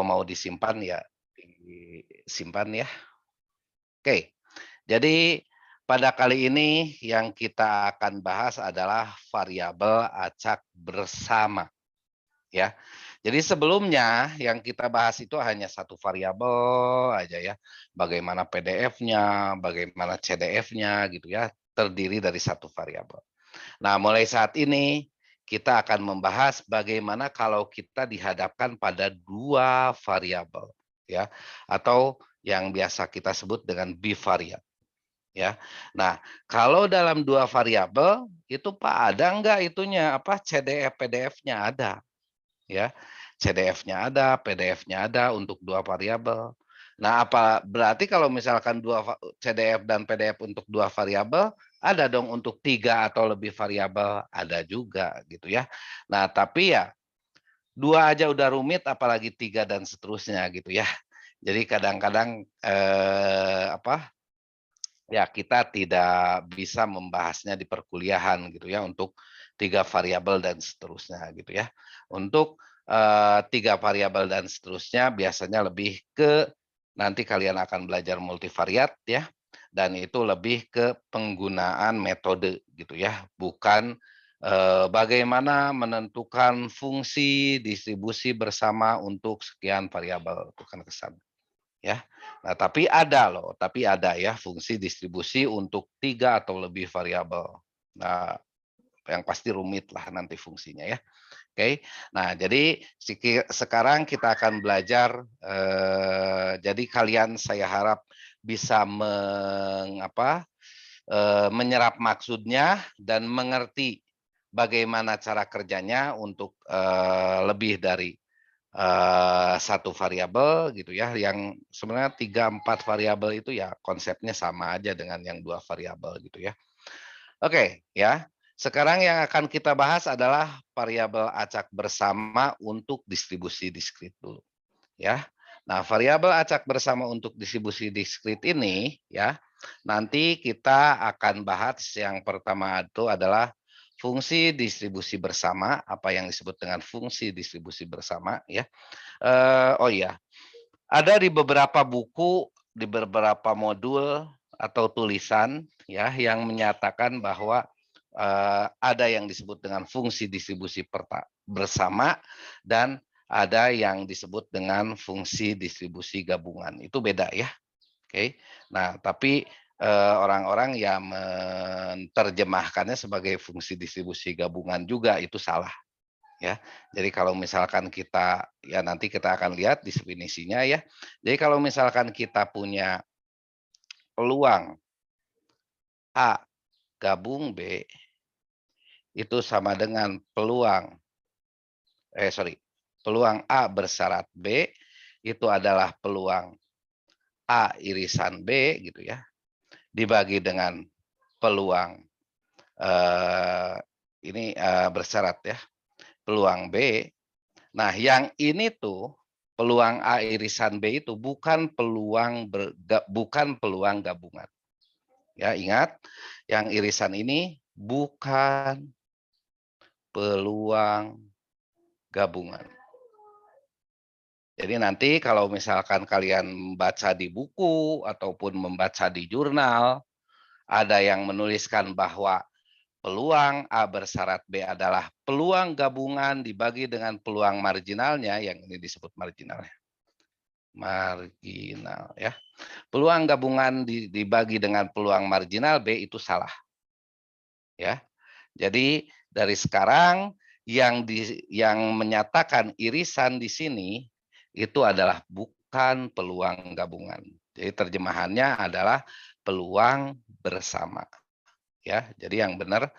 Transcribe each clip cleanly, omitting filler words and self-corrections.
mau disimpan ya disimpan ya. Oke, jadi pada kali ini yang kita akan bahas adalah variabel acak bersama ya. Jadi sebelumnya yang kita bahas itu hanya satu variabel aja ya. Bagaimana PDF-nya, bagaimana CDF-nya gitu ya, terdiri dari satu variabel. Nah, mulai saat ini kita akan membahas bagaimana kalau kita dihadapkan pada dua variabel ya, atau yang biasa kita sebut dengan bivariat ya. Nah, kalau dalam dua variabel itu Pak ada enggak itunya apa CDF PDF-nya ada ya. CDF-nya ada, PDF-nya ada untuk dua variabel. Nah, apa berarti kalau misalkan CDF dan PDF untuk dua variabel, ada dong untuk tiga atau lebih variabel, ada juga gitu ya. Nah, tapi ya dua aja udah rumit, apalagi tiga dan seterusnya gitu ya. Jadi kadang-kadang ya kita tidak bisa membahasnya di perkuliahan gitu ya untuk tiga variabel dan seterusnya gitu ya. Untuk tiga variabel dan seterusnya biasanya lebih ke nanti kalian akan belajar multivariat ya, dan itu lebih ke penggunaan metode gitu ya, bukan bagaimana menentukan fungsi distribusi bersama untuk sekian variabel, bukan ke sana. Ya. Nah, tapi ada ya fungsi distribusi untuk tiga atau lebih variabel. Nah, yang pasti rumit lah nanti fungsinya ya. Oke. Nah, jadi sekarang kita akan belajar jadi kalian saya harap bisa menyerap maksudnya dan mengerti bagaimana cara kerjanya untuk lebih dari satu variabel gitu ya, yang sebenarnya 3, 4 variabel itu ya konsepnya sama aja dengan yang 2 variabel gitu ya. Oke, ya. Sekarang yang akan kita bahas adalah variabel acak bersama untuk distribusi diskrit dulu, ya. Nah, variabel acak bersama untuk distribusi diskrit ini ya, nanti kita akan bahas yang pertama itu adalah fungsi distribusi bersama, apa yang disebut dengan fungsi distribusi bersama ya. Oh iya, ada di beberapa buku, di beberapa modul atau tulisan ya yang menyatakan bahwa ada yang disebut dengan fungsi distribusi bersama dan ada yang disebut dengan fungsi distribusi gabungan. Itu beda ya. Oke. Nah, tapi orang-orang yang menerjemahkannya sebagai fungsi distribusi gabungan juga itu salah ya. Jadi kalau misalkan kita ya nanti kita akan lihat definisinya ya. Jadi kalau misalkan kita punya peluang A gabung B itu sama dengan peluang A bersyarat B itu adalah peluang A irisan B gitu ya, dibagi dengan peluang bersyarat ya, peluang B. Nah, yang ini tuh peluang A irisan B itu bukan peluang gabungan. Ya, ingat, yang irisan ini bukan peluang gabungan. Jadi nanti kalau misalkan kalian membaca di buku ataupun membaca di jurnal, ada yang menuliskan bahwa peluang A bersyarat B adalah peluang gabungan dibagi dengan peluang marginalnya, yang ini disebut marginalnya. Marginal ya. Peluang gabungan dibagi dengan peluang marginal B itu salah. Ya. Jadi dari sekarang yang menyatakan irisan di sini itu adalah bukan peluang gabungan. Jadi terjemahannya adalah peluang bersama. Ya, jadi yang benar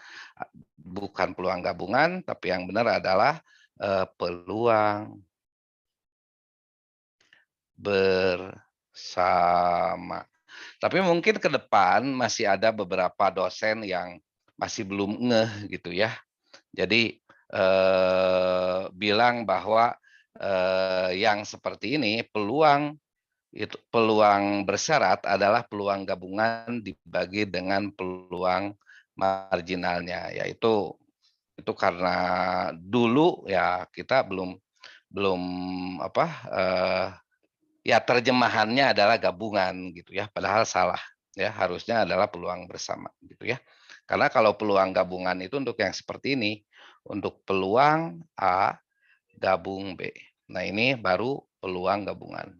bukan peluang gabungan, tapi yang benar adalah peluang bersama. Tapi mungkin ke depan masih ada beberapa dosen yang masih belum ngeh gitu ya. Jadi bilang bahwa yang seperti ini peluang bersyarat adalah peluang gabungan dibagi dengan peluang marginalnya, yaitu itu karena dulu ya kita belum belum apa, ya terjemahannya adalah gabungan gitu ya, padahal salah ya, harusnya adalah peluang bersama gitu ya. Karena kalau peluang gabungan itu untuk yang seperti ini, untuk peluang A gabung B. Nah, ini baru peluang gabungan.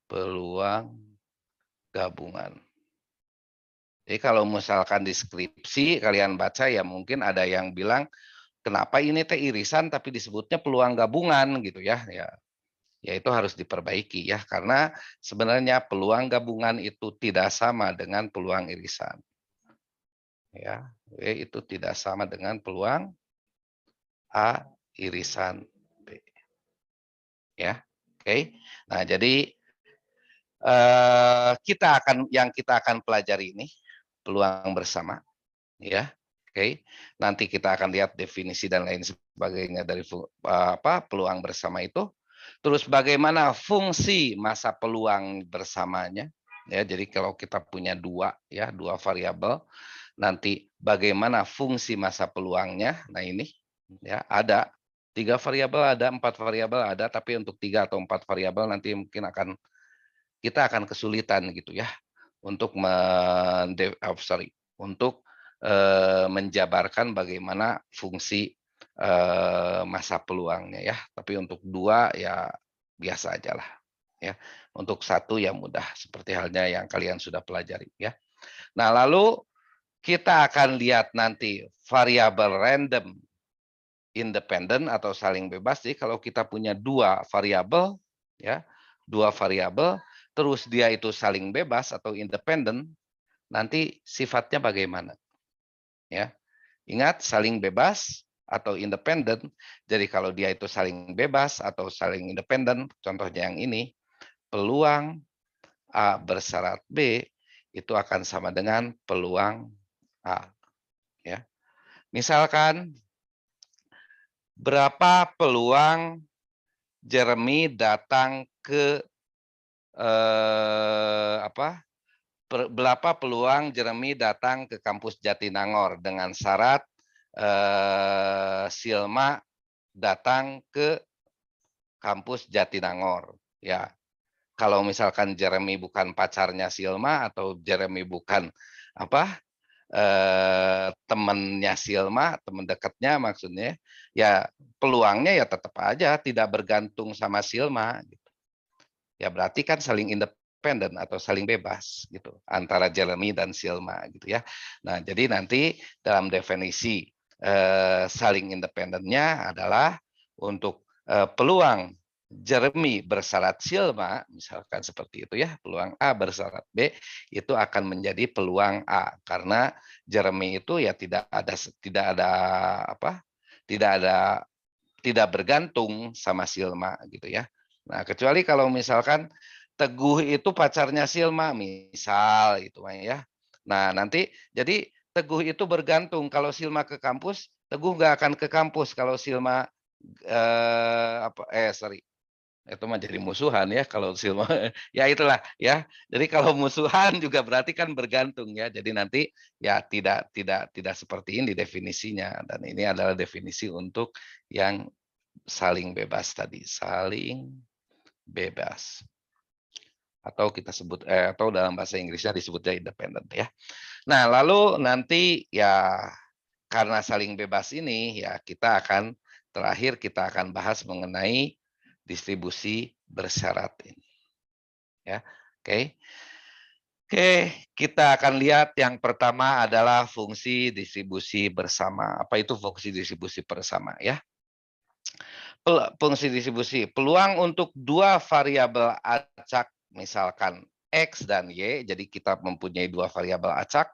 Peluang gabungan. Jadi kalau misalkan di skripsi kalian baca ya mungkin ada yang bilang, "Kenapa ini teh irisan tapi disebutnya peluang gabungan?" Gitu ya. Ya itu harus diperbaiki ya, karena sebenarnya peluang gabungan itu tidak sama dengan peluang irisan. Ya, itu tidak sama dengan peluang A irisan B. Ya, oke. Nah, jadi kita akan pelajari ini peluang bersama, ya. Oke. Nanti kita akan lihat definisi dan lain sebagainya dari peluang bersama itu. Terus bagaimana fungsi masa peluang bersamanya, ya. Jadi kalau kita punya dua ya, dua variabel, nanti bagaimana fungsi masa peluangnya. Nah ini ya ada 3 variabel ada, 4 variabel ada, tapi untuk 3 atau 4 variabel nanti mungkin kita akan kesulitan gitu ya untuk untuk menjabarkan bagaimana fungsi masa peluangnya ya. Tapi untuk 2 ya biasa aja lah ya. Untuk 1 ya mudah seperti halnya yang kalian sudah pelajari ya. Nah, lalu kita akan lihat nanti variabel random independen atau saling bebas. Jadi kalau kita punya 2 variabel ya, 2 variabel terus dia itu saling bebas atau independen, nanti sifatnya bagaimana? Ya. Ingat saling bebas atau independen. Jadi kalau dia itu saling bebas atau saling independen, contohnya yang ini, peluang A bersyarat B itu akan sama dengan peluang A, ya. Misalkan berapa peluang Jeremy datang ke apa? Berapa peluang Jeremy datang ke kampus Jatinangor dengan syarat Silma datang ke kampus Jatinangor. Ya, kalau misalkan Jeremy bukan pacarnya Silma atau Jeremy bukan apa temannya Silma, teman dekatnya maksudnya, ya peluangnya ya tetap aja tidak bergantung sama Silma. Gitu. Ya berarti kan saling independen atau saling bebas gitu antara Jeremy dan Silma gitu ya. Nah jadi nanti dalam definisi saling independennya adalah untuk peluang Jeremy bersyarat Silma, misalkan seperti itu ya, peluang A bersyarat B itu akan menjadi peluang A karena Jeremy itu ya tidak ada apa? Tidak bergantung sama Silma gitu ya. Nah, kecuali kalau misalkan Teguh itu pacarnya Silma, misal itu ya. Nah, nanti jadi Teguh itu bergantung kalau Silma ke kampus, Teguh nggak akan ke kampus kalau Silma sorry, itu mah jadi musuhan ya kalau Silma ya itulah ya. Jadi kalau musuhan juga berarti kan bergantung ya. Jadi nanti ya tidak seperti ini definisinya dan ini adalah definisi untuk yang saling bebas tadi, saling bebas. Atau kita sebut atau dalam bahasa Inggrisnya disebutnya independent ya. Nah, lalu nanti ya karena saling bebas ini ya terakhir kita akan bahas mengenai distribusi bersyarat ini ya. Oke. Oke, kita akan lihat yang pertama adalah fungsi distribusi bersama. Apa itu fungsi distribusi bersama ya? Fungsi distribusi, peluang untuk 2 variabel acak misalkan X dan Y, jadi kita mempunyai 2 variabel acak,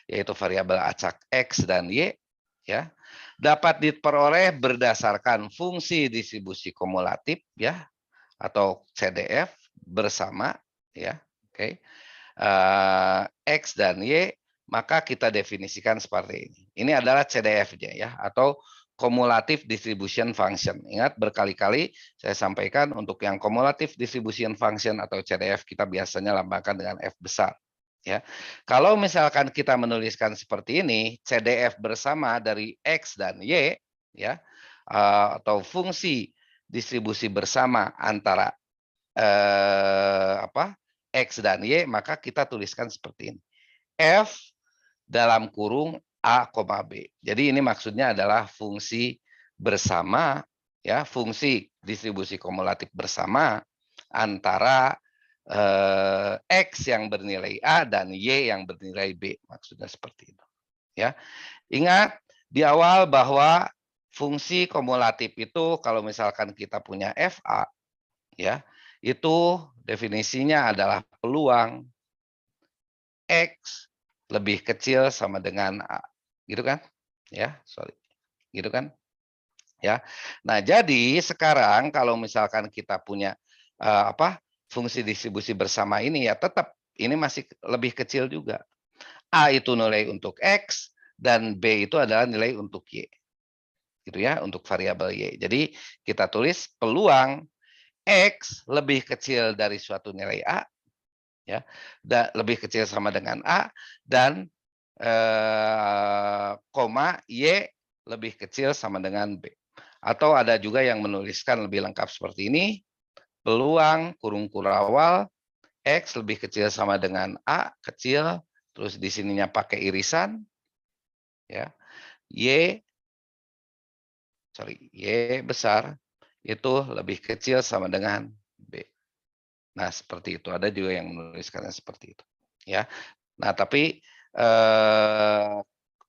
yaitu variabel acak X dan Y, ya, dapat diperoleh berdasarkan fungsi distribusi kumulatif, ya, atau CDF bersama, ya, oke, X dan Y, maka kita definisikan seperti ini. Ini adalah CDF-nya ya, atau cumulative distribution function. Ingat berkali-kali saya sampaikan untuk yang cumulative distribution function atau CDF kita biasanya lambangkan dengan F besar. Ya, kalau misalkan kita menuliskan seperti ini, CDF bersama dari X dan Y, ya, atau fungsi distribusi bersama antara X dan Y, maka kita tuliskan seperti ini. F dalam kurung A, B. Jadi ini maksudnya adalah fungsi bersama, ya, fungsi distribusi kumulatif bersama antara X yang bernilai A dan Y yang bernilai B. Maksudnya seperti itu. Ya. Ingat di awal bahwa fungsi kumulatif itu kalau misalkan kita punya FA, ya, itu definisinya adalah peluang X lebih kecil sama dengan A. Gitu kan? Ya, sorry. Gitu kan? Ya. Nah, jadi sekarang kalau misalkan kita punya fungsi distribusi bersama ini ya tetap ini masih lebih kecil juga. A itu nilai untuk X dan B itu adalah nilai untuk Y. Gitu ya, untuk variabel Y. Jadi kita tulis peluang X lebih kecil dari suatu nilai A, ya, lebih kecil sama dengan A, dan koma Y lebih kecil sama dengan B. Atau ada juga yang menuliskan lebih lengkap seperti ini, peluang kurung kurawal X lebih kecil sama dengan A kecil, terus di sininya pakai irisan, ya, Y besar itu lebih kecil sama dengan B. Nah, seperti itu. Ada juga yang menuliskannya seperti itu, ya. Nah, tapi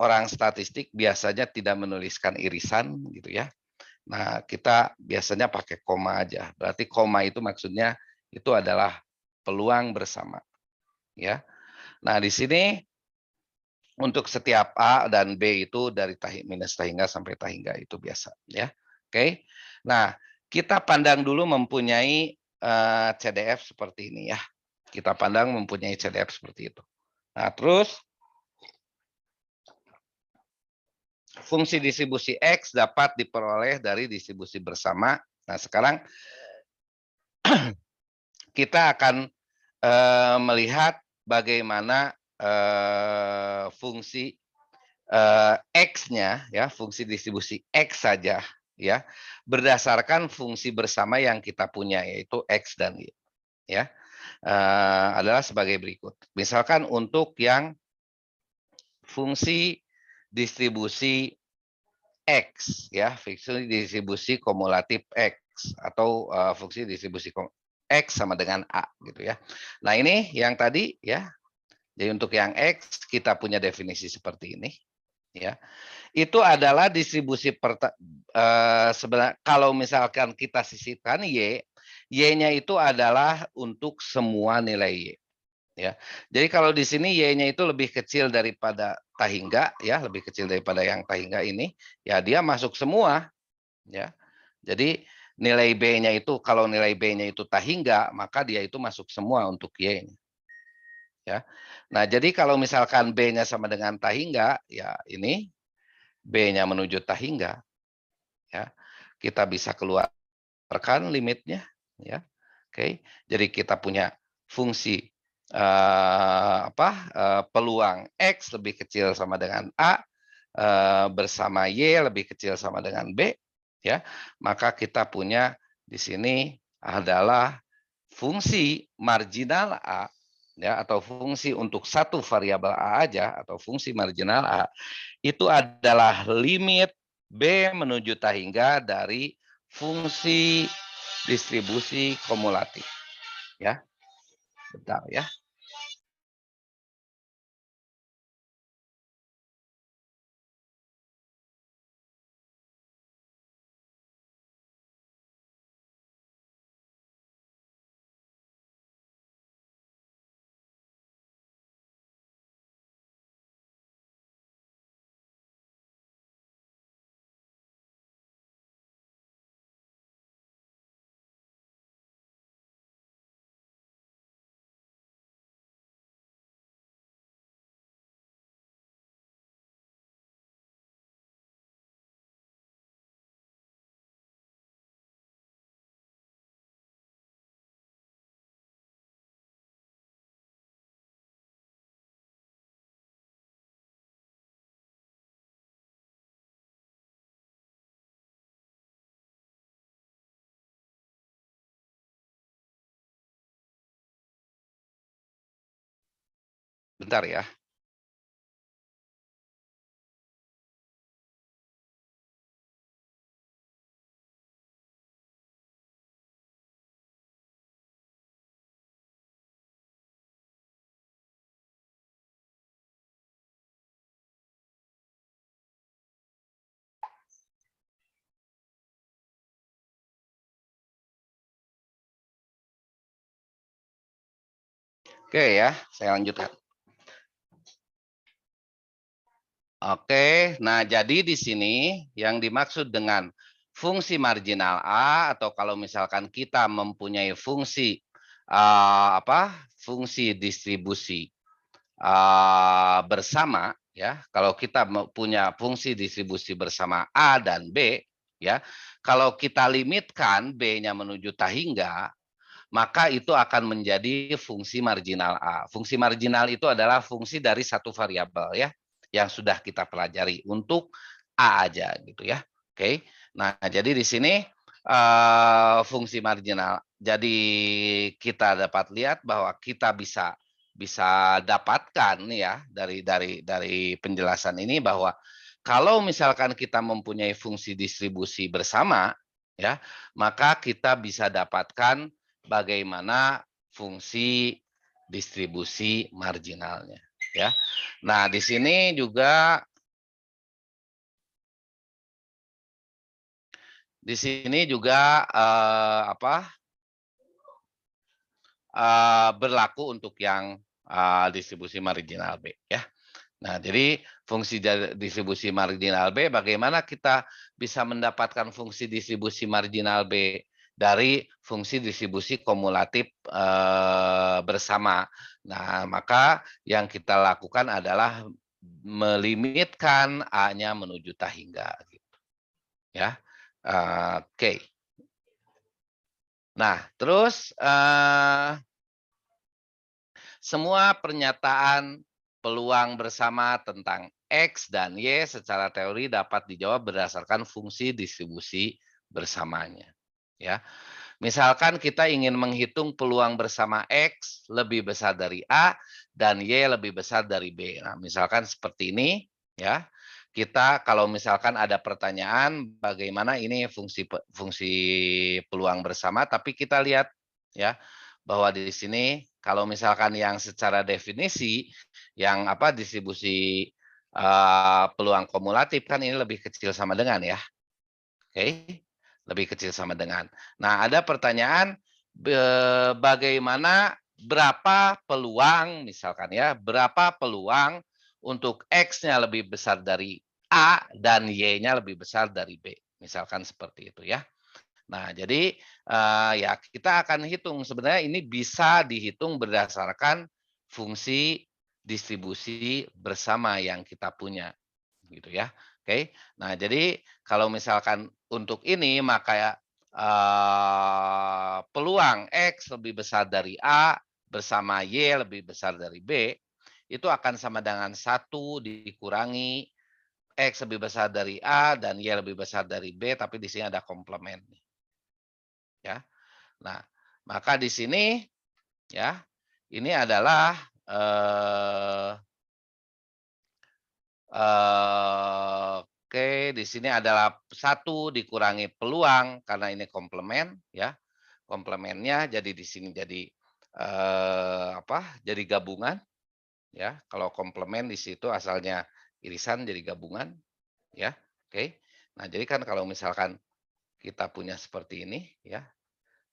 orang statistik biasanya tidak menuliskan irisan gitu ya. Nah, kita biasanya pakai koma aja. Berarti koma itu maksudnya itu adalah peluang bersama, ya. Nah, di sini untuk setiap A dan B itu dari minus tahingga sampai tahingga itu biasa, ya. Oke. Nah, kita pandang dulu mempunyai CDF seperti ini ya. Kita pandang mempunyai CDF seperti itu. Nah, terus fungsi distribusi X dapat diperoleh dari distribusi bersama. Nah, sekarang kita akan melihat bagaimana fungsi X-nya, ya, fungsi distribusi X saja, ya, berdasarkan fungsi bersama yang kita punya, yaitu X dan Y, ya, adalah sebagai berikut. Misalkan untuk yang fungsi distribusi X, ya, fungsi distribusi kumulatif X atau fungsi distribusi X sama dengan A, gitu ya. Nah, ini yang tadi, ya. Jadi untuk yang X kita punya definisi seperti ini, ya. Itu adalah distribusi sebenarnya kalau misalkan kita sisipkan Y, Y-nya itu adalah untuk semua nilai Y. Ya. Jadi kalau di sini Y-nya itu lebih kecil daripada tahingga, ya, lebih kecil daripada yang tahingga ini, ya dia masuk semua, ya. Jadi nilai B-nya itu kalau nilai B-nya itu tahingga, maka dia itu masuk semua untuk Y-nya. Ya. Nah, jadi kalau misalkan B-nya sama dengan tahingga, ya ini B-nya menuju tahingga, ya. Kita bisa keluarkan limitnya, ya. Oke. Jadi kita punya fungsi peluang X lebih kecil sama dengan A bersama Y lebih kecil sama dengan B, ya. Maka kita punya di sini adalah fungsi marginal A, ya, atau fungsi untuk satu variabel A aja atau fungsi marginal A itu adalah limit B menuju tahingga dari fungsi distribusi kumulatif, ya. Bentar ya. Bentar ya. Oke ya, saya lanjutkan. Oke, nah jadi di sini yang dimaksud dengan fungsi marginal A atau kalau misalkan kita mempunyai fungsi fungsi distribusi bersama ya, kalau kita punya fungsi distribusi bersama A dan B ya, kalau kita limitkan B-nya menuju tahingga, maka itu akan menjadi fungsi marginal A. Fungsi marginal itu adalah fungsi dari satu variabel ya, yang sudah kita pelajari untuk A aja gitu ya. Oke. Nah, jadi di sini fungsi marginal. Jadi kita dapat lihat bahwa kita bisa bisa dapatkan ya dari penjelasan ini bahwa kalau misalkan kita mempunyai fungsi distribusi bersama ya, maka kita bisa dapatkan bagaimana fungsi distribusi marginalnya ya. Nah, di sini juga berlaku untuk yang distribusi marginal B ya. Nah, jadi fungsi distribusi marginal B, bagaimana kita bisa mendapatkan fungsi distribusi marginal B dari fungsi distribusi kumulatif bersama. Nah, maka yang kita lakukan adalah melimitkan A-nya menuju tahingga gitu ya. Oke. Nah, terus semua pernyataan peluang bersama tentang X dan Y secara teori dapat dijawab berdasarkan fungsi distribusi bersamanya. Ya, misalkan kita ingin menghitung peluang bersama X lebih besar dari A dan Y lebih besar dari B. Nah, misalkan seperti ini, ya. Kita kalau misalkan ada pertanyaan bagaimana ini fungsi peluang bersama, tapi kita lihat ya bahwa di sini kalau misalkan yang secara definisi yang distribusi peluang kumulatif kan ini lebih kecil sama dengan ya. Oke, lebih kecil sama dengan. Nah, ada pertanyaan bagaimana berapa peluang misalkan ya, berapa peluang untuk X-nya lebih besar dari A dan Y-nya lebih besar dari B. Misalkan seperti itu ya. Nah, jadi ya kita akan hitung sebenarnya ini bisa dihitung berdasarkan fungsi distribusi bersama yang kita punya gitu ya. Oke. Nah, jadi kalau misalkan untuk ini maka peluang X lebih besar dari A bersama Y lebih besar dari B itu akan sama dengan satu dikurangi X lebih besar dari A dan Y lebih besar dari B, tapi di sini ada komplement nih, ya. Nah, maka di sini ya, ini adalah eh, oke, di sini adalah satu dikurangi peluang karena ini komplement ya. Komplemennya jadi di sini jadi jadi gabungan ya. Kalau komplement di situ asalnya irisan jadi gabungan ya. Oke. Nah, jadi kan kalau misalkan kita punya seperti ini ya.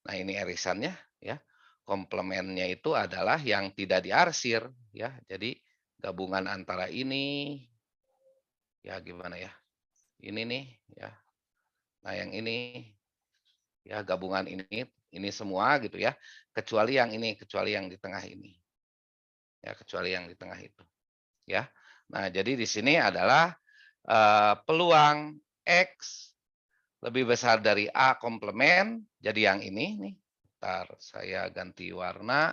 Nah, ini irisannya ya. Komplemennya itu adalah yang tidak diarsir ya. Jadi gabungan antara ini ya gimana ya? Ini nih ya. Nah, yang ini ya gabungan ini semua gitu ya. Kecuali yang ini, kecuali yang di tengah ini. Ya, kecuali yang di tengah itu, ya. Nah, jadi di sini adalah peluang X lebih besar dari A komplement, jadi yang ini nih. Ntar saya ganti warna.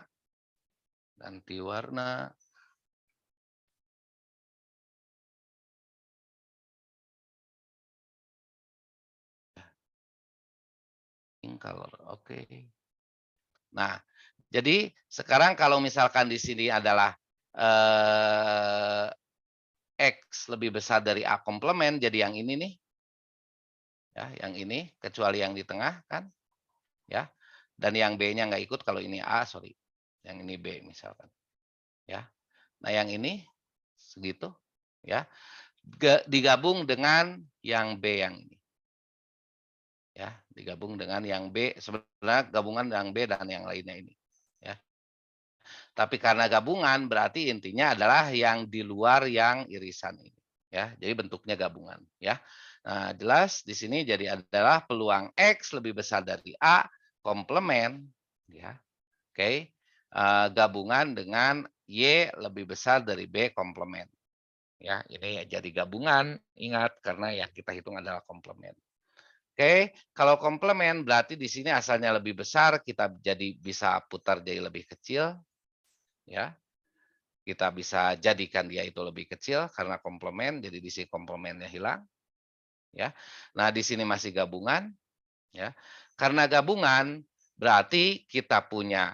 Pink color, oke. Nah, jadi sekarang kalau misalkan di sini adalah eh, X lebih besar dari A komplement, jadi yang ini nih. Ya, yang ini, kecuali yang di tengah kan. Ya. Dan yang B-nya nggak ikut kalau ini A, sorry. Yang ini B misalkan. Ya. Nah, yang ini segitu. Ya. Digabung dengan yang B yang ini. Ya, digabung dengan yang B, sebenarnya gabungan yang B dan yang lainnya ini. Ya. Tapi karena gabungan berarti intinya adalah yang di luar yang irisan ini. Ya, jadi bentuknya gabungan. Ya, nah jelas di sini jadi adalah peluang X lebih besar dari A komplement. Ya, oke. Gabungan dengan Y lebih besar dari B komplement. Ya, ini ya jadi gabungan. Ingat karena yang kita hitung adalah komplement. Oke, kalau komplement berarti di sini asalnya lebih besar, kita jadi bisa putar jadi lebih kecil, ya. Kita bisa jadikan dia itu lebih kecil karena komplement, jadi di sini komplementnya hilang, ya. Nah, di sini masih gabungan, ya. Karena gabungan berarti kita punya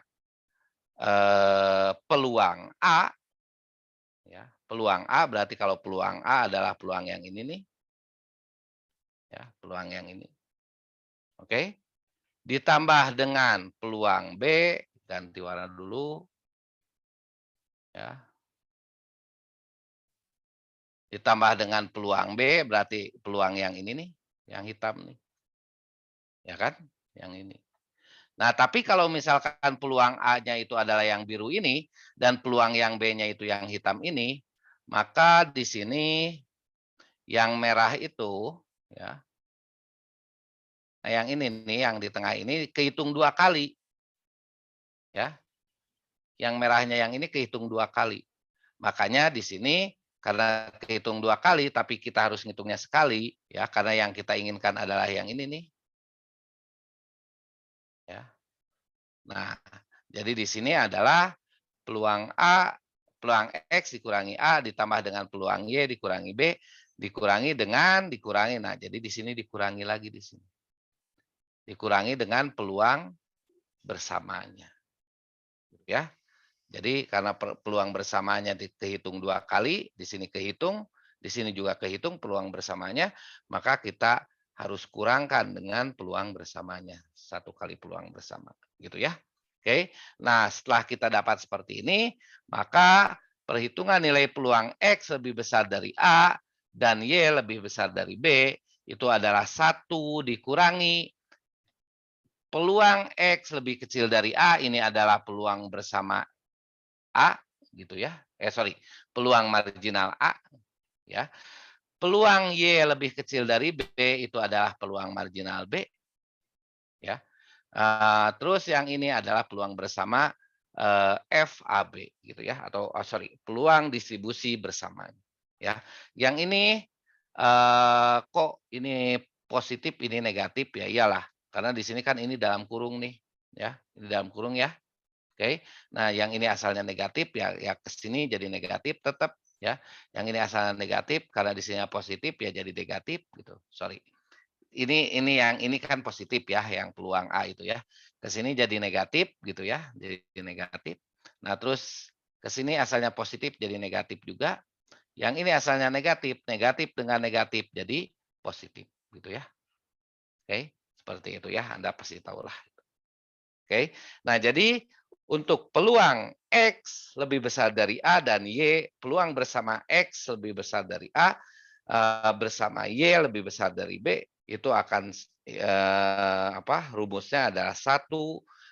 peluang A, ya. Peluang A berarti kalau peluang A adalah peluang yang ini nih, ya, peluang yang ini. Oke. Ditambah dengan peluang B, ganti warna dulu, ya. Ditambah dengan peluang B, berarti peluang yang ini nih, yang hitam nih. Ya kan? Yang ini. Nah, tapi kalau misalkan peluang A-nya itu adalah yang biru ini, dan peluang yang B-nya itu yang hitam ini, maka di sini yang merah itu, ya, nah yang ini nih, yang di tengah ini kehitung 2 kali. Ya, yang merahnya yang ini kehitung 2 kali. Makanya di sini karena kehitung 2 kali, tapi kita harus ngitungnya sekali, ya, karena yang kita inginkan adalah yang ini nih. Ya. Nah, jadi di sini adalah peluang A, peluang X dikurangi A ditambah dengan peluang Y dikurangi B dikurangi dengan dikurangi. Nah, jadi di sini dikurangi lagi di sini. Dikurangi dengan peluang bersamanya. Ya. Jadi karena peluang bersamanya dihitung 2 kali, di sini kehitung, di sini juga kehitung peluang bersamanya, maka kita harus kurangkan dengan peluang bersamanya. 1 kali peluang bersama, gitu ya. Oke. Nah, setelah kita dapat seperti ini, maka perhitungan nilai peluang X lebih besar dari A dan Y lebih besar dari B itu adalah 1 dikurangi peluang X lebih kecil dari A, ini adalah peluang bersama A gitu ya. Sorry, peluang marginal A ya. Peluang Y lebih kecil dari B itu adalah peluang marginal B ya. Terus yang ini adalah peluang bersama FAB gitu ya, atau sorry, peluang distribusi bersama ya. Yang ini kok ini positif ini negatif ya, iyalah karena di sini kan ini dalam kurung nih ya, ini dalam kurung ya. Oke. Nah, yang ini asalnya negatif ya ya ke sini jadi negatif tetap ya. Yang ini asalnya negatif karena di sini positif ya jadi negatif gitu. Sorry. Ini yang ini kan positif ya, yang peluang A itu ya. Ke sini jadi negatif gitu ya, jadi negatif. Nah, terus ke sini asalnya positif jadi negatif juga. Yang ini asalnya negatif, negatif dengan negatif jadi positif gitu ya. Oke, seperti itu ya. Anda pasti tahulah. Oke. Nah, jadi untuk peluang X lebih besar dari A dan Y, peluang bersama X lebih besar dari A, bersama Y lebih besar dari B, itu akan rumusnya adalah 1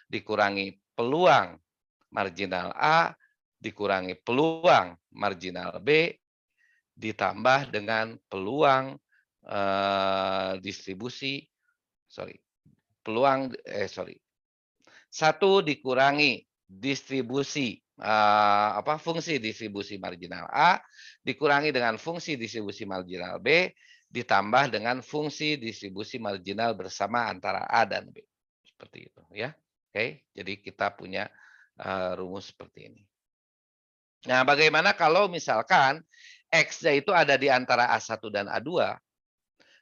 dikurangi peluang marginal A dikurangi peluang marginal B ditambah dengan peluang distribusi sorry, peluang sorry 1 dikurangi distribusi fungsi distribusi marginal A dikurangi dengan fungsi distribusi marginal B ditambah dengan fungsi distribusi marginal bersama antara A dan B. Seperti itu ya. Oke, jadi kita punya rumus seperti ini. Nah, bagaimana kalau misalkan X-nya itu ada di antara A1 dan A2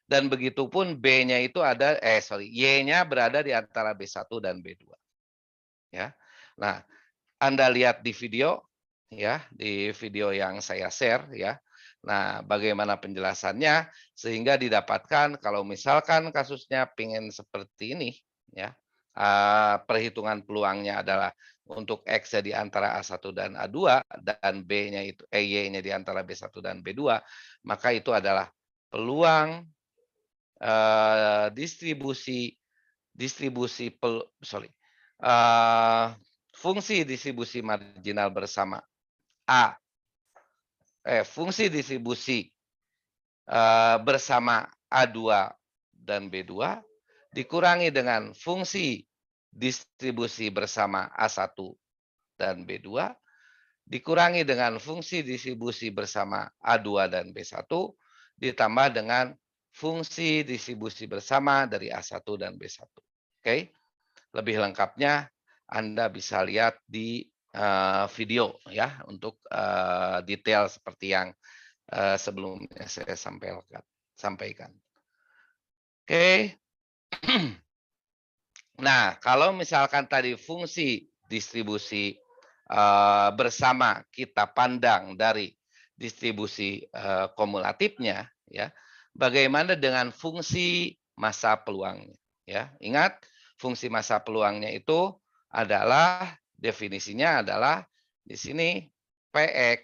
dan begitupun B-nya itu ada Y-nya berada di antara B1 dan B2. Ya. Nah, Anda lihat di video ya di video yang saya share ya. Nah, bagaimana penjelasannya sehingga didapatkan kalau misalkan kasusnya pengen seperti ini ya, perhitungan peluangnya adalah untuk X-nya di antara A1 dan A2 dan B-nya itu Y-nya di antara B1 dan B2, maka itu adalah peluang, distribusi distribusi pel sorry, fungsi distribusi marginal bersama A fungsi distribusi, bersama A2 dan B2 dikurangi dengan fungsi distribusi bersama A1 dan B2 dikurangi dengan fungsi distribusi bersama A2 dan B1 ditambah dengan fungsi distribusi bersama dari A1 dan B1. Oke, lebih lengkapnya Anda bisa lihat di video ya untuk detail seperti yang sebelumnya saya sampaikan. Oke. Nah, kalau misalkan tadi fungsi distribusi bersama kita pandang dari distribusi kumulatifnya, ya, bagaimana dengan fungsi massa peluangnya? Ya, ingat fungsi massa peluangnya itu adalah definisinya adalah di sini Px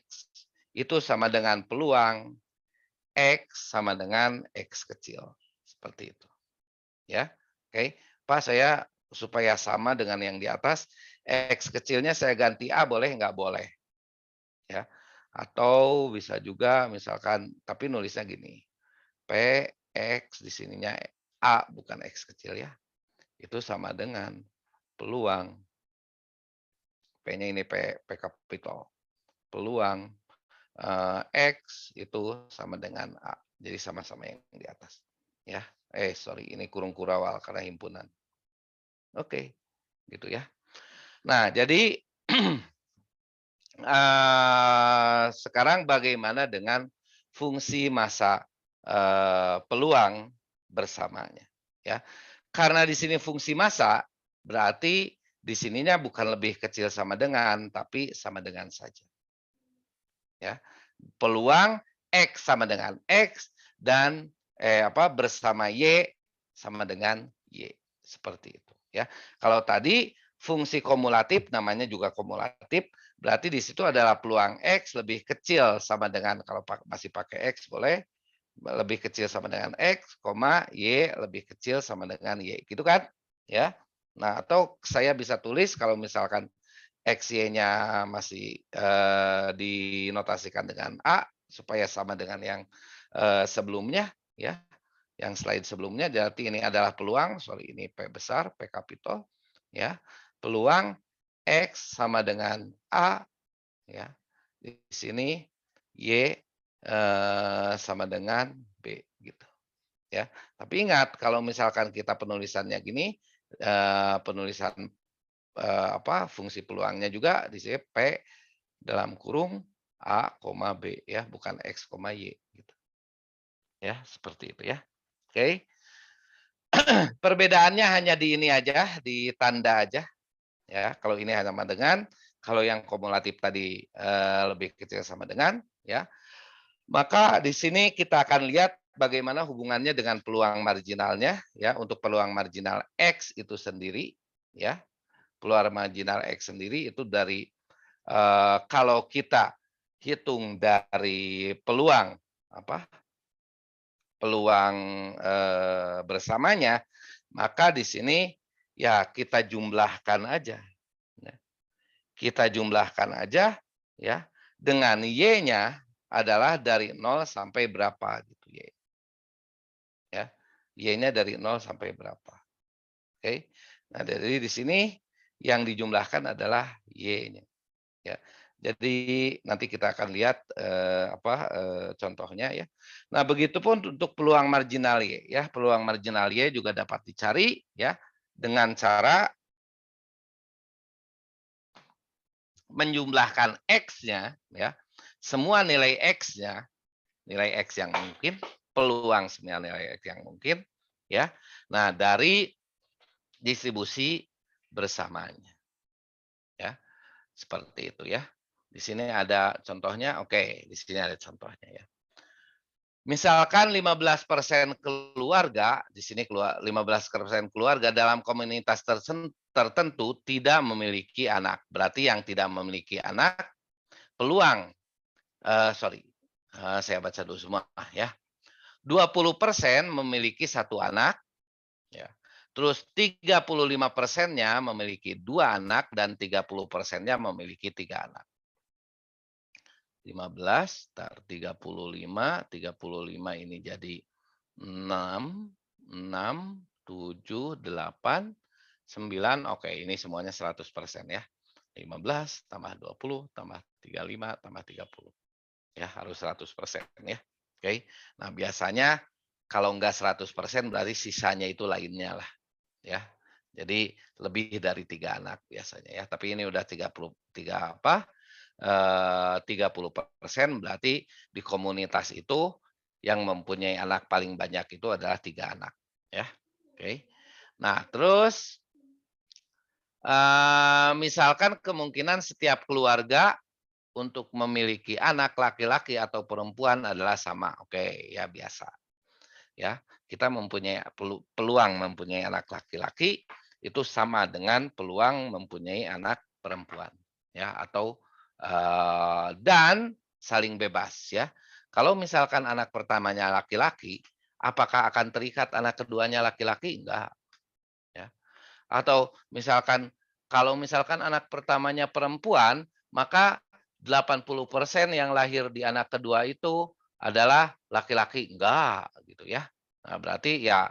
itu sama dengan peluang X sama dengan X kecil. Seperti itu. Ya. Oke. Pak, saya supaya sama dengan yang di atas, X kecilnya saya ganti A boleh nggak? Boleh. Ya. Atau bisa juga misalkan, tapi nulisnya gini. PX di sininya A bukan X kecil ya. Itu sama dengan peluang. P-nya ini P capital. Peluang X itu sama dengan A. Jadi sama-sama yang di atas. Ya. Sorry, ini kurung kurawal karena himpunan. Oke, gitu ya. Nah, jadi sekarang bagaimana dengan fungsi massa peluang bersamanya, ya. Karena di sini fungsi massa, berarti di sininya bukan lebih kecil sama dengan, tapi sama dengan saja. Ya. Peluang X sama dengan X dan bersama Y sama dengan Y. Seperti itu ya. Kalau tadi fungsi kumulatif namanya juga kumulatif, berarti di situ adalah peluang X lebih kecil sama dengan kalau masih pakai X boleh lebih kecil sama dengan X, Y lebih kecil sama dengan Y, gitu kan? Ya. Nah, atau saya bisa tulis kalau misalkan XY-nya masih, dinotasikan dengan A, supaya sama dengan yang, sebelumnya ya, yang slide sebelumnya, berarti ini adalah peluang, sorry ini P besar, P capital, ya. Peluang X sama dengan A, ya. Di sini Y, sama dengan B, gitu, ya. Tapi ingat kalau misalkan kita penulisannya gini, penulisan fungsi peluangnya juga di sini P dalam kurung A, B ya, bukan X, Y gitu. Ya, seperti itu ya. Oke. Perbedaannya hanya di ini aja, di tanda aja ya. Kalau ini sama dengan, kalau yang kumulatif tadi lebih kecil sama dengan ya. Maka di sini kita akan lihat bagaimana hubungannya dengan peluang marginalnya ya. Untuk peluang marginal X itu sendiri ya. Peluang marginal X sendiri itu dari kalau kita hitung dari peluang peluang bersamanya, maka di sini ya kita jumlahkan aja. Ya. Kita jumlahkan aja ya dengan Y-nya adalah dari 0 sampai berapa gitu Y. Ya. Y-nya dari 0 sampai berapa. Oke. Nah, dari di sini yang dijumlahkan adalah Y-nya. Ya. Jadi nanti kita akan lihat contohnya ya. Nah, begitupun untuk peluang marginal Y ya. Peluang marginal Y juga dapat dicari ya dengan cara menjumlahkan X-nya ya. Semua nilai X-nya, nilai X yang mungkin, peluang semua nilai X yang mungkin ya. Nah, dari distribusi bersamanya. Ya. Seperti itu ya. Di sini ada contohnya, oke, di sini ada contohnya ya. Misalkan 15% keluarga, di sini 15% keluarga dalam komunitas tertentu tidak memiliki anak. Berarti yang tidak memiliki anak, peluang, sorry, saya baca dulu semua ya. 20% memiliki satu anak, ya. Terus 35%-nya memiliki 2 anak dan 30%-nya memiliki 3 anak. 15, 35 ini jadi 6, 6, 7, 8, 9, oke ini semuanya 100% ya. 15 tambah 20 tambah 35 tambah 30. Ya, harus 100% ya. Oke. Nah, biasanya kalau enggak 100% berarti sisanya itu lainnya lah ya. Jadi lebih dari 3 anak biasanya ya. Tapi ini udah 33 apa? 30% berarti di komunitas itu yang mempunyai anak paling banyak itu adalah 3 anak, ya. Oke. Nah, terus, misalkan kemungkinan setiap keluarga untuk memiliki anak laki-laki atau perempuan adalah sama, oke, ya biasa, ya. Kita mempunyai peluang mempunyai anak laki-laki itu sama dengan peluang mempunyai anak perempuan, ya, atau, dan saling bebas, ya. Kalau misalkan anak pertamanya laki-laki, apakah akan terikat anak keduanya laki-laki? Enggak, ya. Atau misalkan kalau misalkan anak pertamanya perempuan, maka 80% yang lahir di anak kedua itu adalah laki-laki, enggak gitu ya. Nah, berarti ya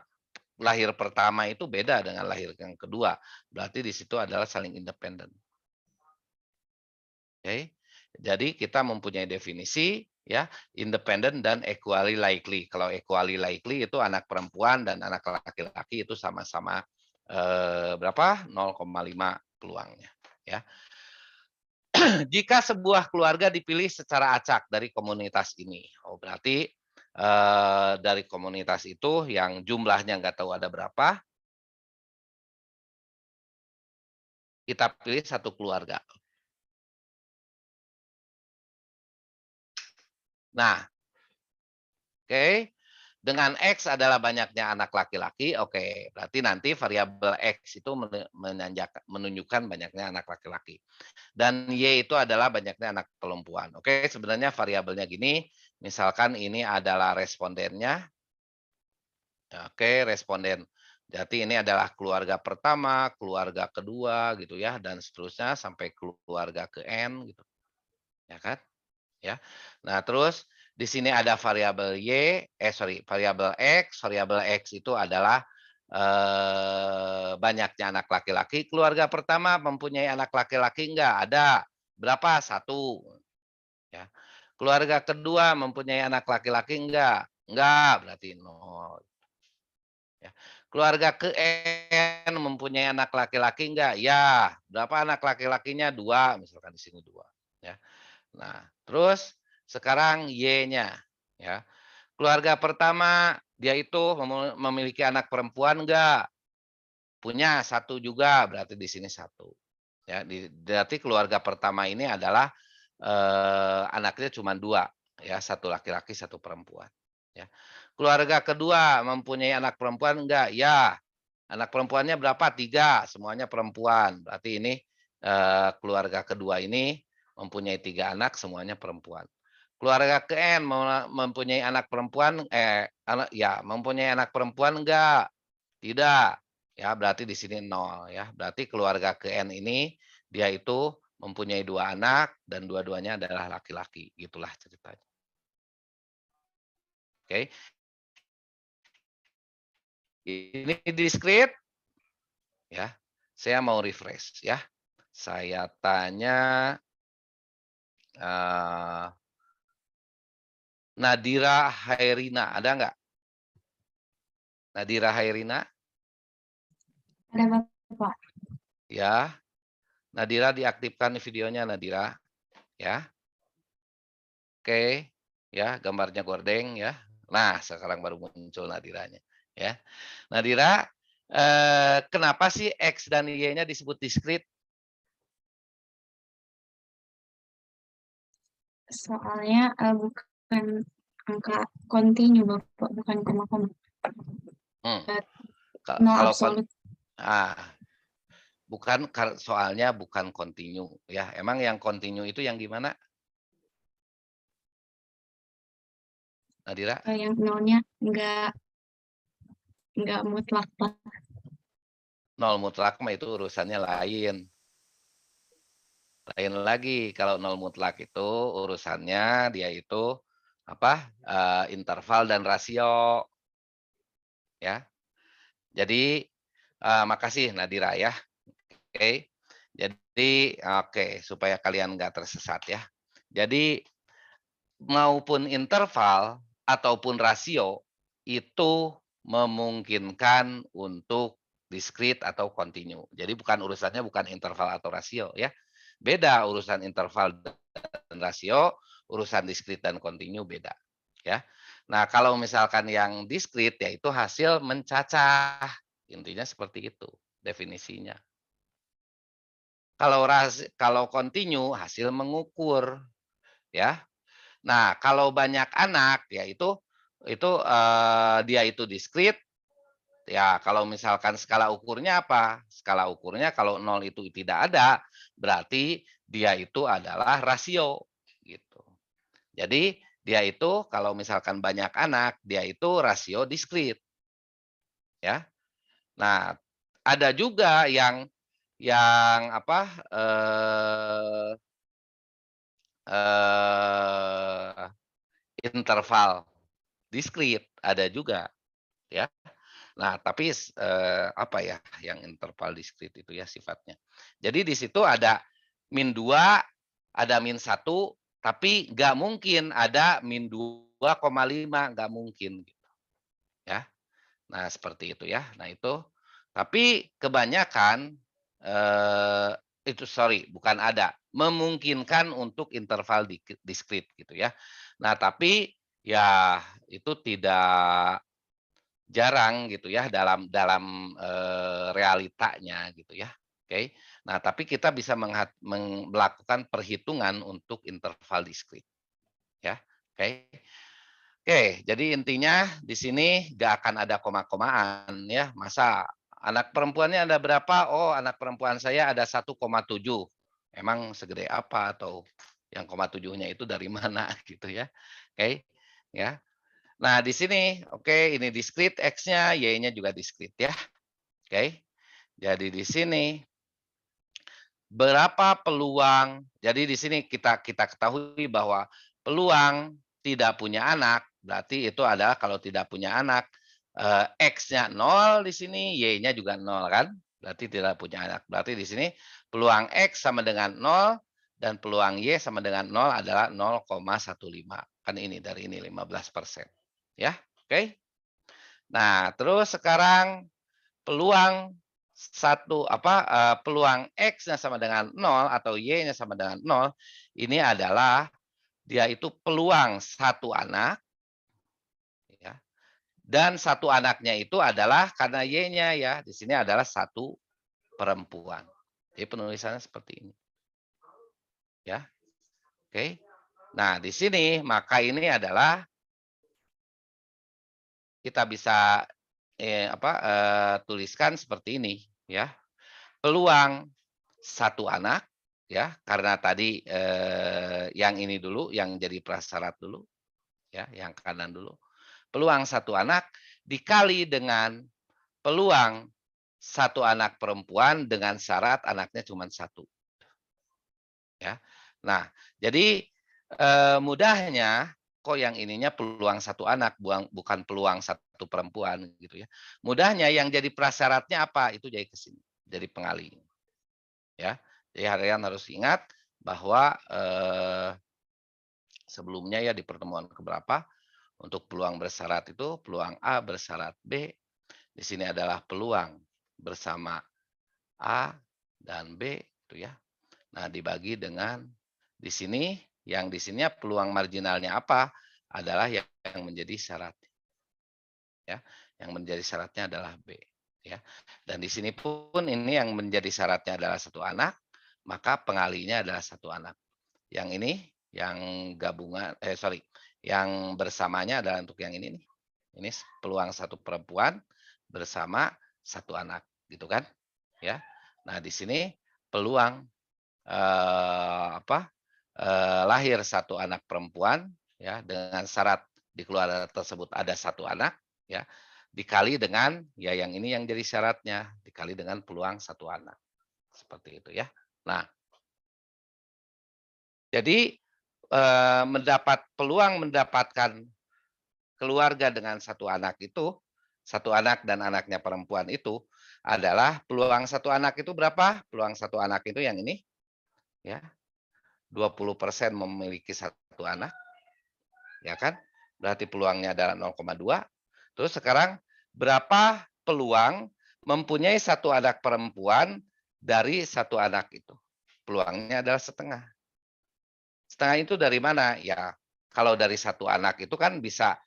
lahir pertama itu beda dengan lahir yang kedua. Berarti di situ adalah saling independen. Oke. Jadi kita mempunyai definisi ya, independen dan equally likely. Kalau equally likely itu anak perempuan dan anak laki-laki itu sama-sama berapa? 0,5 peluangnya ya. Jika sebuah keluarga dipilih secara acak dari komunitas ini, oh berarti dari komunitas itu yang jumlahnya nggak tahu ada berapa, kita pilih satu keluarga. Nah, oke, dengan X adalah banyaknya anak laki-laki, oke, berarti nanti variabel X itu menunjukkan banyaknya anak laki-laki. Dan Y itu adalah banyaknya anak perempuan. Oke, sebenarnya variabelnya gini, misalkan ini adalah respondennya. Oke, responden. Jadi ini adalah keluarga pertama, keluarga kedua gitu ya, dan seterusnya sampai keluarga ke N gitu. Ya kan? Ya. Nah, terus di sini ada variabel variabel X. Variabel X itu adalah banyaknya anak laki-laki. Keluarga pertama mempunyai anak laki-laki enggak? Ada. Berapa? Satu. Ya. Keluarga kedua mempunyai anak laki-laki enggak? Enggak, berarti nol. Ya. Keluarga ke N mempunyai anak laki-laki enggak? Ya. Berapa anak laki-lakinya? Dua, misalkan di sini dua. Ya. Nah, terus sekarang Y-nya, ya. Keluarga pertama, dia itu memiliki anak perempuan enggak? Punya, satu juga, berarti di sini satu. Ya, berarti keluarga pertama ini adalah, anaknya cuma dua, ya, satu laki-laki, satu perempuan, ya. Keluarga kedua mempunyai anak perempuan enggak? Ya. Anak perempuannya berapa? Tiga, semuanya perempuan. Berarti ini, keluarga kedua ini mempunyai 3 anak, semuanya perempuan. Keluarga ke N mempunyai anak perempuan mempunyai anak perempuan enggak? Tidak. Ya, berarti di sini nol ya. Berarti keluarga ke N ini dia itu mempunyai 2 anak dan dua-duanya adalah laki-laki, gitulah ceritanya. Oke. Ini diskrit ya. Saya mau refresh ya. Saya tanya eee, Nadira Hairina, ada nggak? Nadira Hairina? Ada Bapak. Ya. Nadira diaktifkan videonya Nadira, ya. Oke, ya gambarnya gordeng ya. Nah, sekarang baru muncul Nadiranya, ya. Nadira, kenapa sih X dan Y-nya disebut diskrit? Soalnya bukan angka kontinu Bapak, bukan koma-koma. Hmm. Nol Kalau absolut. bukan, soalnya bukan kontinu ya. Emang yang kontinu itu yang gimana, Nadira? Yang nolnya nggak mutlak Pak. Nol mutlak mah itu urusannya lain. Lain lagi kalau nol mutlak itu urusannya dia itu apa? Interval dan rasio ya. Jadi makasih Nadira ya. Oke. Jadi oke, supaya kalian nggak tersesat ya. Jadi maupun interval ataupun rasio itu memungkinkan untuk diskrit atau kontinu. Jadi urusannya bukan interval atau rasio ya. Beda urusan interval dan rasio, urusan diskrit dan kontinu beda ya. Nah, kalau misalkan yang diskrit yaitu hasil mencacah. Intinya seperti itu definisinya. Kalau kontinu hasil mengukur ya. Nah, kalau banyak anak ya dia itu diskrit. Ya, kalau misalkan skala ukurnya apa? Skala ukurnya kalau 0 itu tidak ada, berarti dia itu adalah rasio gitu. Jadi dia itu kalau misalkan banyak anak, dia itu rasio diskrit. Ya. Nah, ada juga yang apa? Interval diskrit ada juga ya. Nah, tapi apa ya yang interval diskrit itu ya sifatnya. Jadi di situ ada -2, ada -1, tapi nggak mungkin ada -2,5, nggak mungkin gitu ya. Nah, seperti itu ya. Nah, itu tapi kebanyakan itu sorry, bukan ada, memungkinkan untuk interval diskrit gitu ya. Nah, tapi ya itu tidak jarang gitu ya dalam dalam realitanya gitu ya. Oke. Nah, tapi kita bisa melakukan perhitungan untuk interval diskrit ya. Oke. Oke, jadi intinya di sini nggak akan ada koma-komaan ya. Masa anak perempuannya ada berapa? Oh, anak perempuan saya ada 1,7. Emang segede apa atau yang koma tujuhnya itu dari mana gitu ya. Oke, ya. Nah, di sini oke, ini diskrit X-nya, Y-nya juga diskrit ya. Oke. Jadi di sini berapa peluang, jadi di sini kita ketahui bahwa peluang tidak punya anak, berarti itu adalah kalau tidak punya anak, X-nya 0 di sini, Y-nya juga 0 kan, berarti tidak punya anak. Berarti di sini peluang X sama dengan 0 dan peluang Y sama dengan 0 adalah 0,15. Kan ini dari ini 15%. Ya, oke. Nah, terus sekarang peluang peluang X-nya sama dengan 0 atau Y-nya sama dengan 0, ini adalah dia itu peluang satu anak ya. Dan satu anaknya itu adalah karena Y-nya ya, di sini adalah satu perempuan. Jadi penulisannya seperti ini. Ya. Oke. Nah, di sini maka ini adalah kita bisa tuliskan seperti ini ya. Peluang satu anak ya, karena tadi yang ini dulu yang jadi prasyarat dulu ya, yang kanan dulu. Peluang satu anak dikali dengan peluang satu anak perempuan dengan syarat anaknya cuma satu ya. Nah, jadi mudahnya kok yang ininya peluang satu anak bukan peluang satu perempuan gitu ya. Mudahnya yang jadi prasyaratnya apa? Itu jadi ke sini, jadi pengali. Ya. Jadi kalian harus ingat bahwa sebelumnya ya di pertemuan keberapa untuk peluang bersyarat itu peluang A bersyarat B. Di sini adalah peluang bersama A dan B itu ya. Nah, dibagi dengan di sini yang di sini peluang marginalnya apa? Adalah yang menjadi syarat ya. Yang menjadi syaratnya adalah B ya. Dan di sini pun ini yang menjadi syaratnya adalah satu anak, maka pengalinya adalah satu anak. Yang ini yang gabungan, yang bersamanya adalah untuk yang ini nih. Ini peluang satu perempuan bersama satu anak, gitu kan? Ya. Nah, di sini peluang lahir satu anak perempuan ya dengan syarat di keluarga tersebut ada satu anak ya dikali dengan ya yang ini yang jadi syaratnya dikali dengan peluang satu anak. Seperti itu ya. Nah, jadi peluang mendapatkan keluarga dengan satu anak itu, satu anak dan anaknya perempuan itu adalah peluang satu anak itu berapa? Peluang satu anak itu yang ini ya. 20% memiliki satu anak. Ya kan? Berarti peluangnya adalah 0,2. Terus sekarang berapa peluang mempunyai satu anak perempuan dari satu anak itu? Peluangnya adalah setengah. Setengah itu dari mana? Ya, kalau dari satu anak itu kan bisa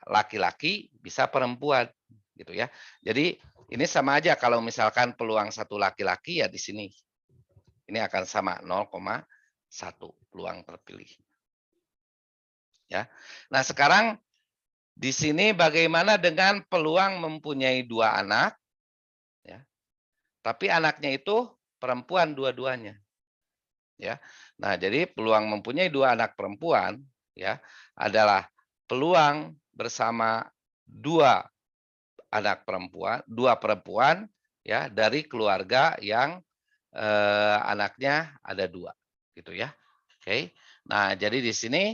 laki-laki, bisa perempuan, gitu ya. Jadi ini sama aja kalau misalkan peluang satu laki-laki ya di sini. Ini akan sama 0,1 peluang terpilih. Ya. Nah, sekarang di sini bagaimana dengan peluang mempunyai dua anak? Ya. Tapi anaknya itu perempuan dua-duanya. Ya. Nah, jadi peluang mempunyai dua anak perempuan ya adalah peluang bersama dua anak perempuan, dua perempuan ya dari keluarga yang anaknya ada dua, gitu ya. Oke. Nah, jadi di sini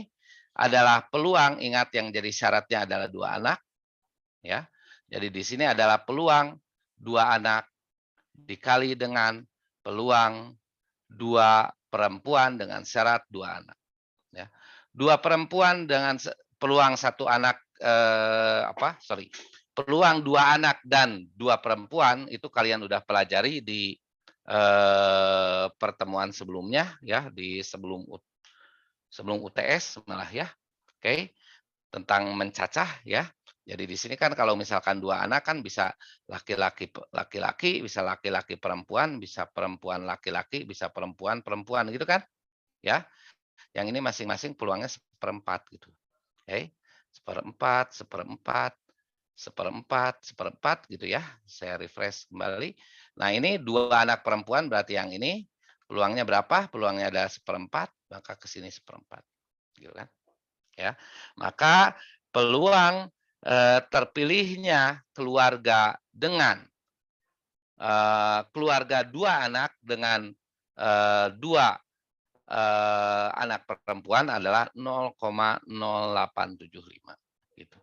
adalah peluang, ingat yang jadi syaratnya adalah dua anak, ya. Jadi di sini adalah peluang dua anak dikali dengan peluang dua perempuan dengan syarat dua anak. Ya. Dua perempuan dengan peluang satu anak, peluang dua anak dan dua perempuan itu kalian udah pelajari di pertemuan sebelumnya ya di sebelum UTS malah ya. Oke, tentang mencacah ya. Jadi di sini kan kalau misalkan dua anak kan bisa laki-laki bisa laki-laki perempuan, bisa perempuan laki-laki, bisa perempuan perempuan gitu kan? Ya. Yang ini masing-masing peluangnya seperempat gitu. Oke. Seperempat, seperempat, seperempat, seperempat gitu ya. Saya refresh kembali. Nah, ini dua anak perempuan berarti yang ini peluangnya berapa? Peluangnya ada seperempat, maka ke sini seperempat. Gitu kan? Ya. Maka peluang terpilihnya keluarga dengan keluarga dua anak dengan dua anak perempuan adalah 0,0875 gitu.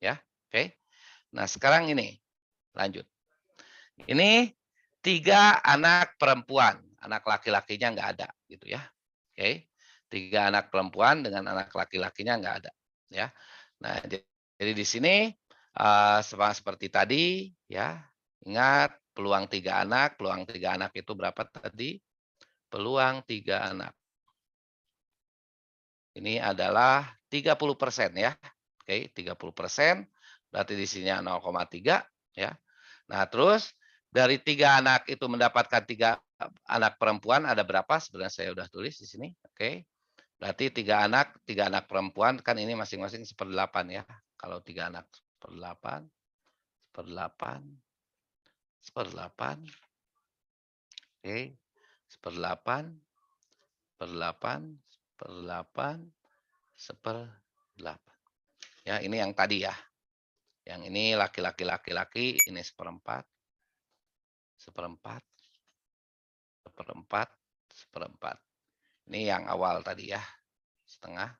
Ya. Oke. Nah, sekarang ini lanjut. Ini 3 anak perempuan, anak laki-lakinya nggak ada gitu ya. Oke. 3 anak perempuan dengan anak laki-lakinya nggak ada ya. Nah, jadi di sini sama seperti tadi ya. Ingat peluang 3 anak itu berapa tadi? Peluang 3 anak. Ini adalah 30% ya. Oke, 30%. Berarti di sini 0,3 ya. Nah, terus dari 3 anak itu mendapatkan 3 anak perempuan ada berapa? Sebenarnya saya sudah tulis di sini. Oke. Berarti 3 anak perempuan kan ini masing-masing 1/8 ya. Kalau 3 anak 1/8, 1/8, 1/8. Oke. 1/8, 1/8, 1/8, 1/8. Ya, ini yang tadi ya. Yang ini laki-laki, ini 1/4, 1/4, 1/4, 1/4. Ini yang awal tadi ya. Setengah,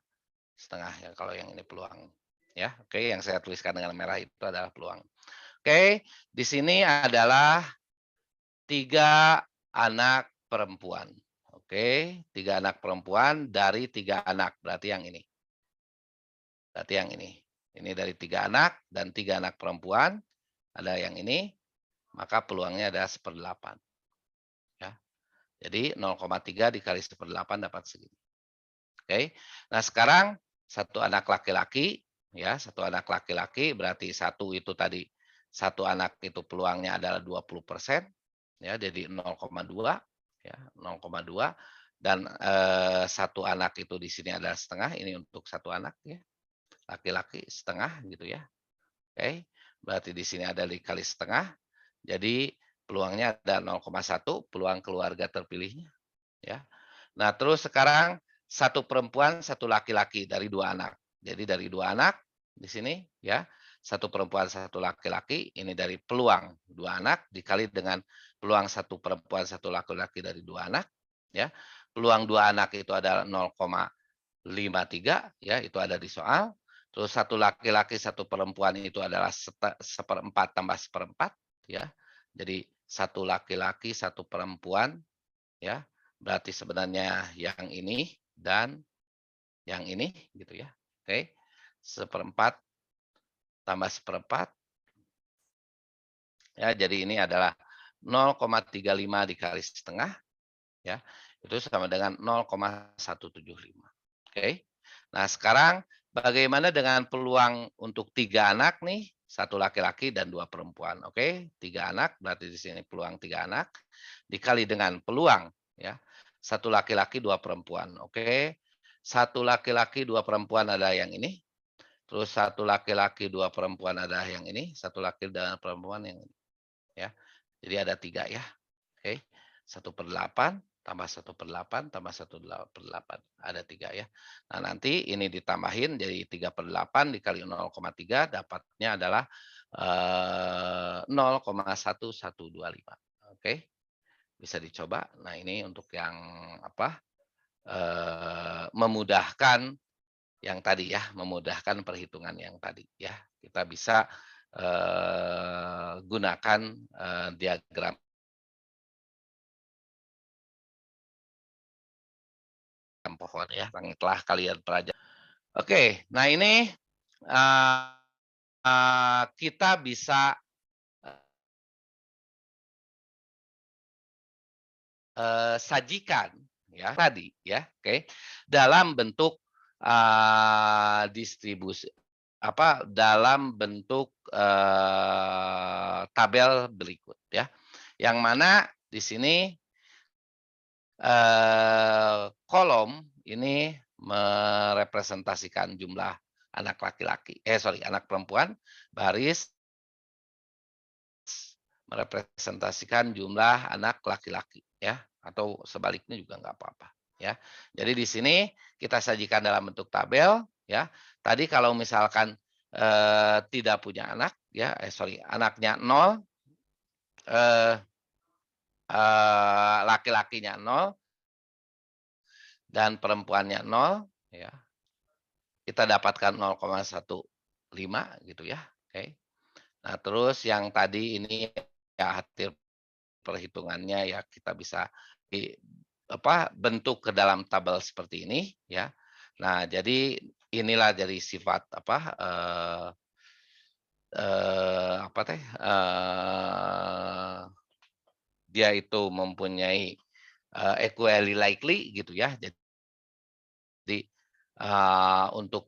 setengah ya kalau yang ini peluang. Ya, oke, yang saya tuliskan dengan merah itu adalah peluang. Oke, di sini adalah 3 anak perempuan. Oke, 3 anak perempuan dari 3 anak, berarti yang ini. Berarti yang ini. Ini dari 3 anak dan 3 anak perempuan. Ada yang ini, maka peluangnya ada 1/8. Ya. Jadi 0,3 dikali 1/8 dapat segini. Oke. Nah, sekarang satu anak laki-laki ya, satu anak laki-laki berarti satu itu tadi satu anak itu peluangnya adalah 20% ya, jadi 0,2 ya, 0,2 dan satu anak itu di sini adalah setengah, ini untuk satu anak ya, laki-laki setengah gitu ya. Oke, berarti di sini ada dikali setengah, jadi peluangnya ada 0,1 peluang keluarga terpilihnya ya. Nah terus sekarang satu perempuan satu laki-laki dari dua anak. Jadi dari dua anak di sini ya, satu perempuan satu laki-laki, ini dari peluang dua anak dikali dengan peluang satu perempuan satu laki-laki dari dua anak ya. Peluang dua anak itu adalah 0,53 ya, itu ada di soal. Terus satu laki-laki satu perempuan itu adalah seperempat tambah seperempat ya. Jadi satu laki-laki satu perempuan ya. Berarti sebenarnya yang ini dan yang ini gitu ya. Oke. Seperempat tambah seperempat ya, jadi ini adalah 0,35 dikali setengah ya. Itu sama dengan 0,175. Oke. Nah, sekarang bagaimana dengan peluang untuk 3 anak nih, 1 laki-laki dan 2 perempuan. Oke, 3 anak berarti di sini peluang 3 anak dikali dengan peluang ya, 1 laki-laki 2 perempuan. Oke. 1 laki-laki 2 perempuan adalah yang ini. Terus 1 laki-laki 2 perempuan adalah yang ini, 1 laki dan perempuan yang ini ya. Jadi ada 3 ya. Oke. 1/8 tambah 1/8 tambah 1/8 ada 3 ya. Nah, nanti ini ditambahin jadi 3/8 dikali 0,3 dapatnya adalah 0,1125. Oke, bisa dicoba. Nah, ini untuk yang apa? Memudahkan yang tadi ya, memudahkan perhitungan yang tadi ya. Kita bisa gunakan diagram pohon ya, yang telah kalian pelajari. Oke, nah ini kita bisa sajikan ya tadi ya, oke, dalam bentuk distribusi apa dalam bentuk tabel berikut ya. Yang mana di sini kolom ini merepresentasikan jumlah anak laki-laki, anak perempuan, baris merepresentasikan jumlah anak laki-laki ya, atau sebaliknya juga nggak apa-apa ya. Jadi di sini kita sajikan dalam bentuk tabel ya. Tadi kalau misalkan tidak punya anak ya, anaknya 0, laki-lakinya 0 dan perempuannya 0 ya. Kita dapatkan 0,15 gitu ya. Oke. Nah, terus yang tadi ini ya hasil perhitungannya ya kita bisa bentuk ke dalam tabel seperti ini ya. Nah, jadi inilah dari sifat dia itu mempunyai equally likely gitu ya. Jadi untuk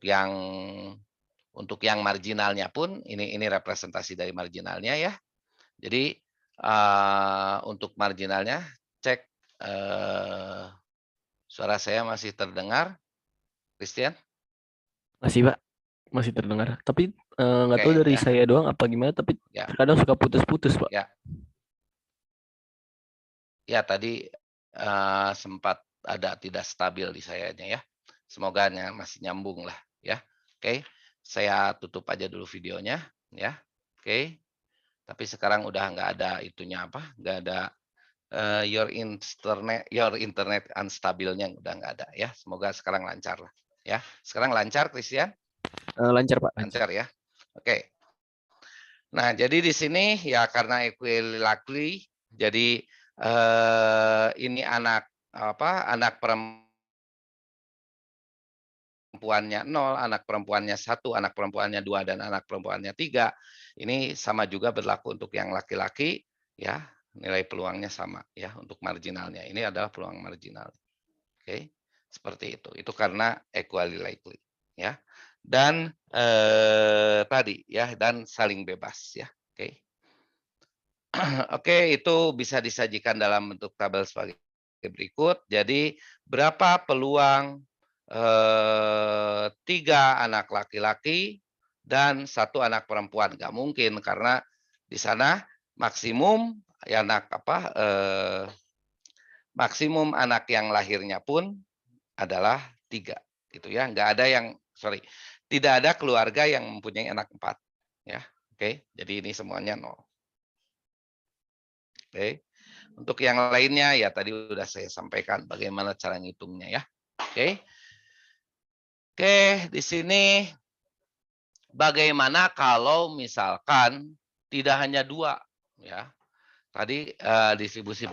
yang marginalnya pun ini representasi dari marginalnya ya. Jadi untuk marginalnya cek suara saya masih terdengar, Christian? Masih, Pak. Masih terdengar. Tapi nggak tahu Oke dari ya. saya doang apa gimana, tapi Ya. kadang suka putus-putus, Pak. Ya. Ya tadi sempat ada tidak stabil di sayanya ya. Semoga masih nyambung lah ya. Oke, saya tutup aja dulu videonya ya. Oke, tapi sekarang udah nggak ada itunya apa, nggak ada your internet unstabilnya udah nggak ada ya. Semoga sekarang lancar lah ya. Sekarang lancar, Christian? Lancar, Pak. Lancar ya. Oke. Nah, jadi di sini ya karena equilaterally, jadi ini anak perempuannya 0, anak perempuannya 1, anak perempuannya 2, dan anak perempuannya 3. Ini sama juga berlaku untuk yang laki-laki ya, nilai peluangnya sama ya untuk marginalnya. Ini adalah peluang marginal. Oke, seperti itu. Itu karena equally likely ya. Dan tadi ya, dan saling bebas ya. Oke. Oke, itu bisa disajikan dalam bentuk tabel sebagai berikut. Jadi berapa peluang 3 anak laki-laki dan 1 anak perempuan? Nggak mungkin karena di sana maksimum maksimum anak yang lahirnya pun adalah 3 gitu ya. Nggak ada tidak ada keluarga yang mempunyai anak 4 ya. Oke, jadi ini semuanya 0. Oke. Untuk yang lainnya ya tadi udah saya sampaikan bagaimana cara ngitungnya ya. Oke. Oke, di sini bagaimana kalau misalkan tidak hanya 2 ya. Tadi distribusi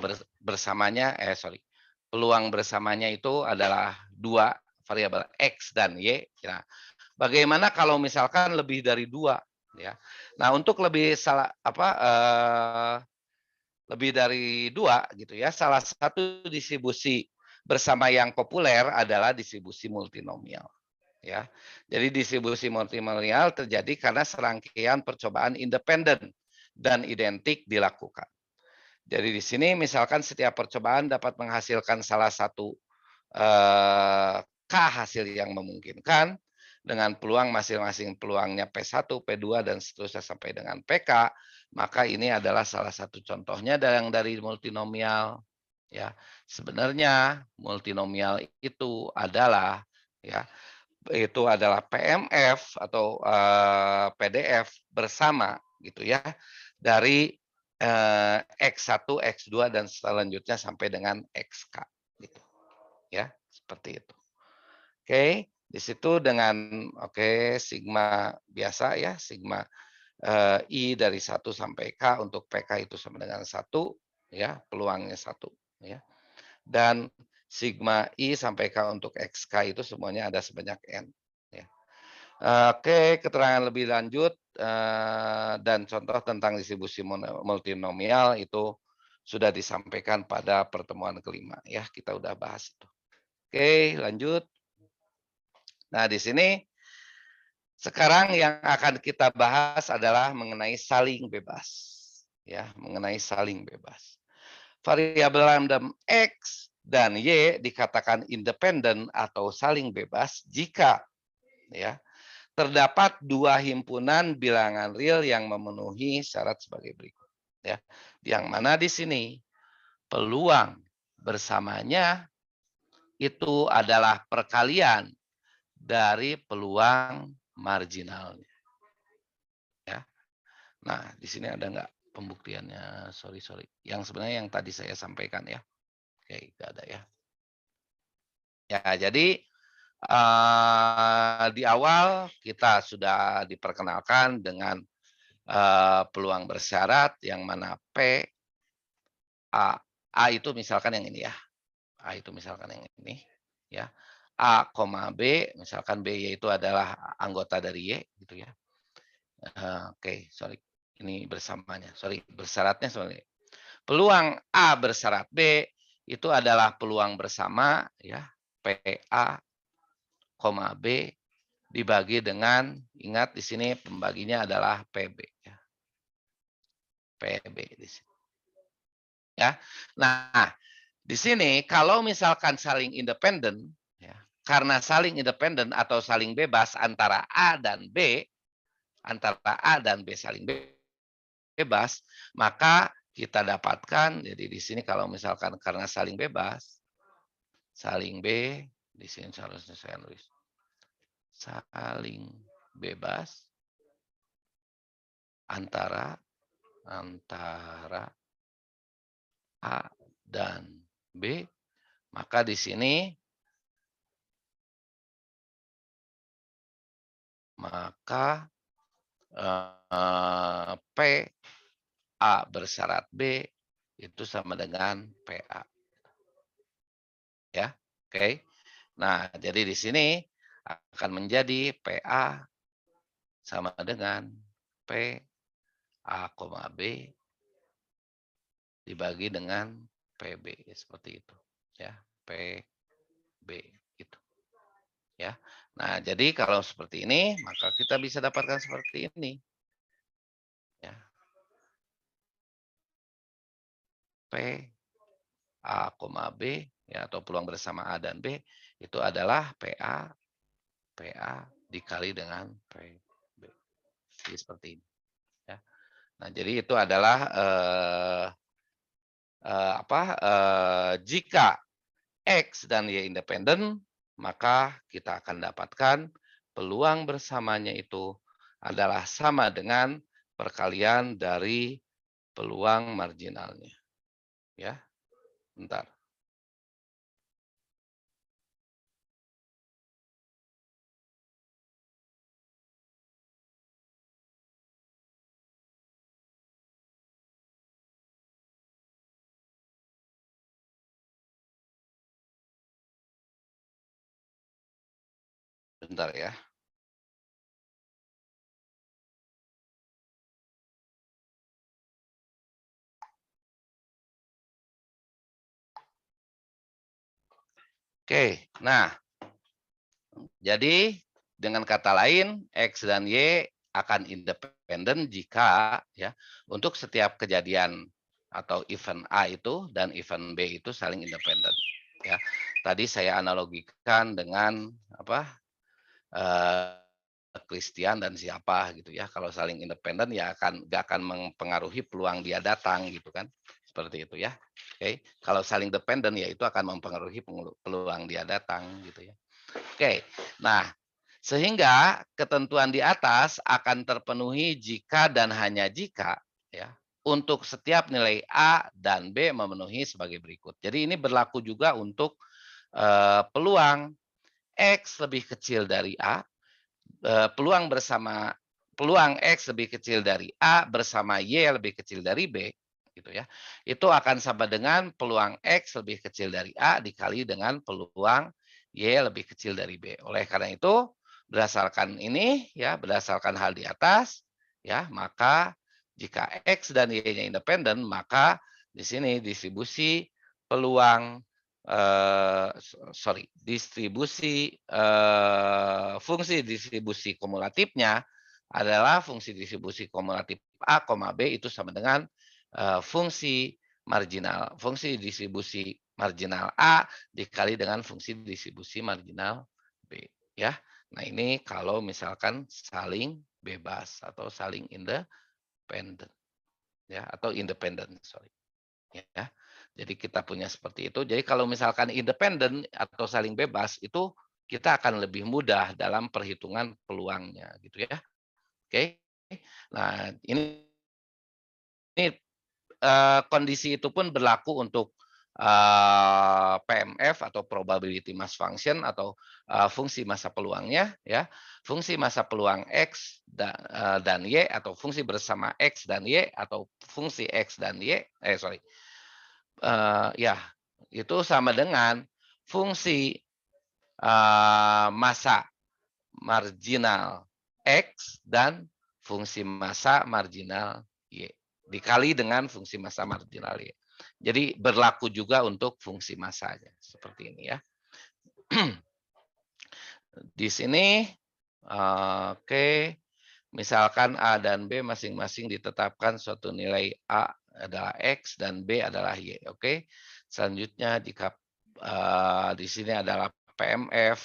peluang bersamanya itu adalah 2 variabel X dan Y. Nah, bagaimana kalau misalkan lebih dari 2 ya. Nah, untuk lebih dari 2 gitu ya. Salah satu distribusi bersama yang populer adalah distribusi multinomial. Ya. Jadi distribusi multinomial terjadi karena serangkaian percobaan independen dan identik dilakukan. Jadi di sini misalkan setiap percobaan dapat menghasilkan salah satu K hasil yang memungkinkan dengan peluang masing-masing peluangnya P1, P2 dan seterusnya sampai dengan PK, maka ini adalah salah satu contohnya dari multinomial ya. Sebenarnya multinomial itu adalah PMF atau PDF bersama gitu ya dari X1, X2 dan selanjutnya sampai dengan XK gitu. Ya, seperti itu. Oke, di situ dengan sigma biasa ya, sigma I dari 1 sampai K untuk PK itu sama dengan 1 ya, peluangnya 1 ya. Dan sigma I sampai K untuk XK itu semuanya ada sebanyak N ya. Oke, keterangan lebih lanjut dan contoh tentang distribusi multinomial itu sudah disampaikan pada pertemuan kelima ya, kita udah bahas itu. Oke, lanjut. Nah, di sini sekarang yang akan kita bahas adalah mengenai saling bebas. Ya, mengenai saling bebas. Variabel random X dan Y dikatakan independen atau saling bebas jika ya terdapat 2 himpunan bilangan real yang memenuhi syarat sebagai berikut. Ya, yang mana di sini peluang bersamanya itu adalah perkalian dari peluang marginalnya. Ya. Nah, di sini ada nggak pembuktiannya? Sorry. Yang sebenarnya yang tadi saya sampaikan ya. Oke, nggak ada ya. Ya, jadi di awal kita sudah diperkenalkan dengan peluang bersyarat yang mana P, A itu misalkan yang ini ya. A itu misalkan yang ini ya. A, B, misalkan B itu adalah anggota dari Y gitu ya. Oke, sorry. Ini bersamanya. Sorry, bersyaratnya sorry. Peluang A bersyarat B itu adalah peluang bersama ya. PA, B dibagi dengan, ingat di sini pembaginya adalah PB ya. PB di sini. Ya. Nah, di sini kalau misalkan saling independen ya, karena saling independen atau saling bebas antara A dan B saling bebas, maka kita dapatkan jadi di sini kalau misalkan karena saling bebas, saling B di sini seharusnya saya nulis saling bebas antara A dan B, maka di sini P A bersyarat B itu sama dengan PA. Ya, oke. Nah, jadi di sini akan menjadi PA sama dengan PA, B dibagi dengan PB seperti itu ya, PB gitu ya. Nah, jadi kalau seperti ini maka kita bisa dapatkan seperti ini ya. A, B, ya, atau peluang bersama A dan B itu adalah PA dikali dengan PB. Jadi seperti ini. Ya. Nah, jadi itu adalah jika X dan Y independen, maka kita akan dapatkan peluang bersamanya itu adalah sama dengan perkalian dari peluang marginalnya. Ya, bentar. Bentar ya. Oke, nah, jadi dengan kata lain X dan Y akan independen jika ya untuk setiap kejadian atau event A itu dan event B itu saling independen. Ya, tadi saya analogikan dengan apa? Christian dan siapa gitu ya. Kalau saling independen ya nggak akan mempengaruhi peluang dia datang gitu kan. Seperti itu ya. Oke, kalau saling dependen ya itu akan mempengaruhi peluang dia datang gitu ya. Oke. Nah, sehingga ketentuan di atas akan terpenuhi jika dan hanya jika ya untuk setiap nilai A dan B memenuhi sebagai berikut. Jadi ini berlaku juga untuk peluang X lebih kecil dari A, peluang X lebih kecil dari A bersama Y lebih kecil dari B gitu ya. Itu akan sama dengan peluang X lebih kecil dari A dikali dengan peluang Y lebih kecil dari B. Oleh karena itu, berdasarkan ini ya, berdasarkan hal di atas ya, maka jika X dan Y-nya independen, maka di sini distribusi peluang fungsi distribusi kumulatifnya adalah fungsi distribusi kumulatif A, B itu sama dengan fungsi distribusi marginal A dikali dengan fungsi distribusi marginal B ya. Nah, ini kalau misalkan saling bebas atau saling independen ya, atau independen, sorry. Ya. Jadi kita punya seperti itu. Jadi kalau misalkan independen atau saling bebas itu kita akan lebih mudah dalam perhitungan peluangnya gitu ya. Oke. Nah, ini kondisi itu pun berlaku untuk PMF atau probability mass function atau fungsi massa peluangnya ya. Fungsi massa peluang X dan Y atau fungsi bersama X dan Y atau fungsi X dan Y ya, itu sama dengan fungsi massa marginal X dan fungsi massa marginal Y dikali dengan fungsi massa marginal Y. Jadi berlaku juga untuk fungsi massanya seperti ini ya. Di sini oke, misalkan A dan B masing-masing ditetapkan suatu nilai A adalah X dan B adalah Y. Oke. Selanjutnya jika di sini adalah PMF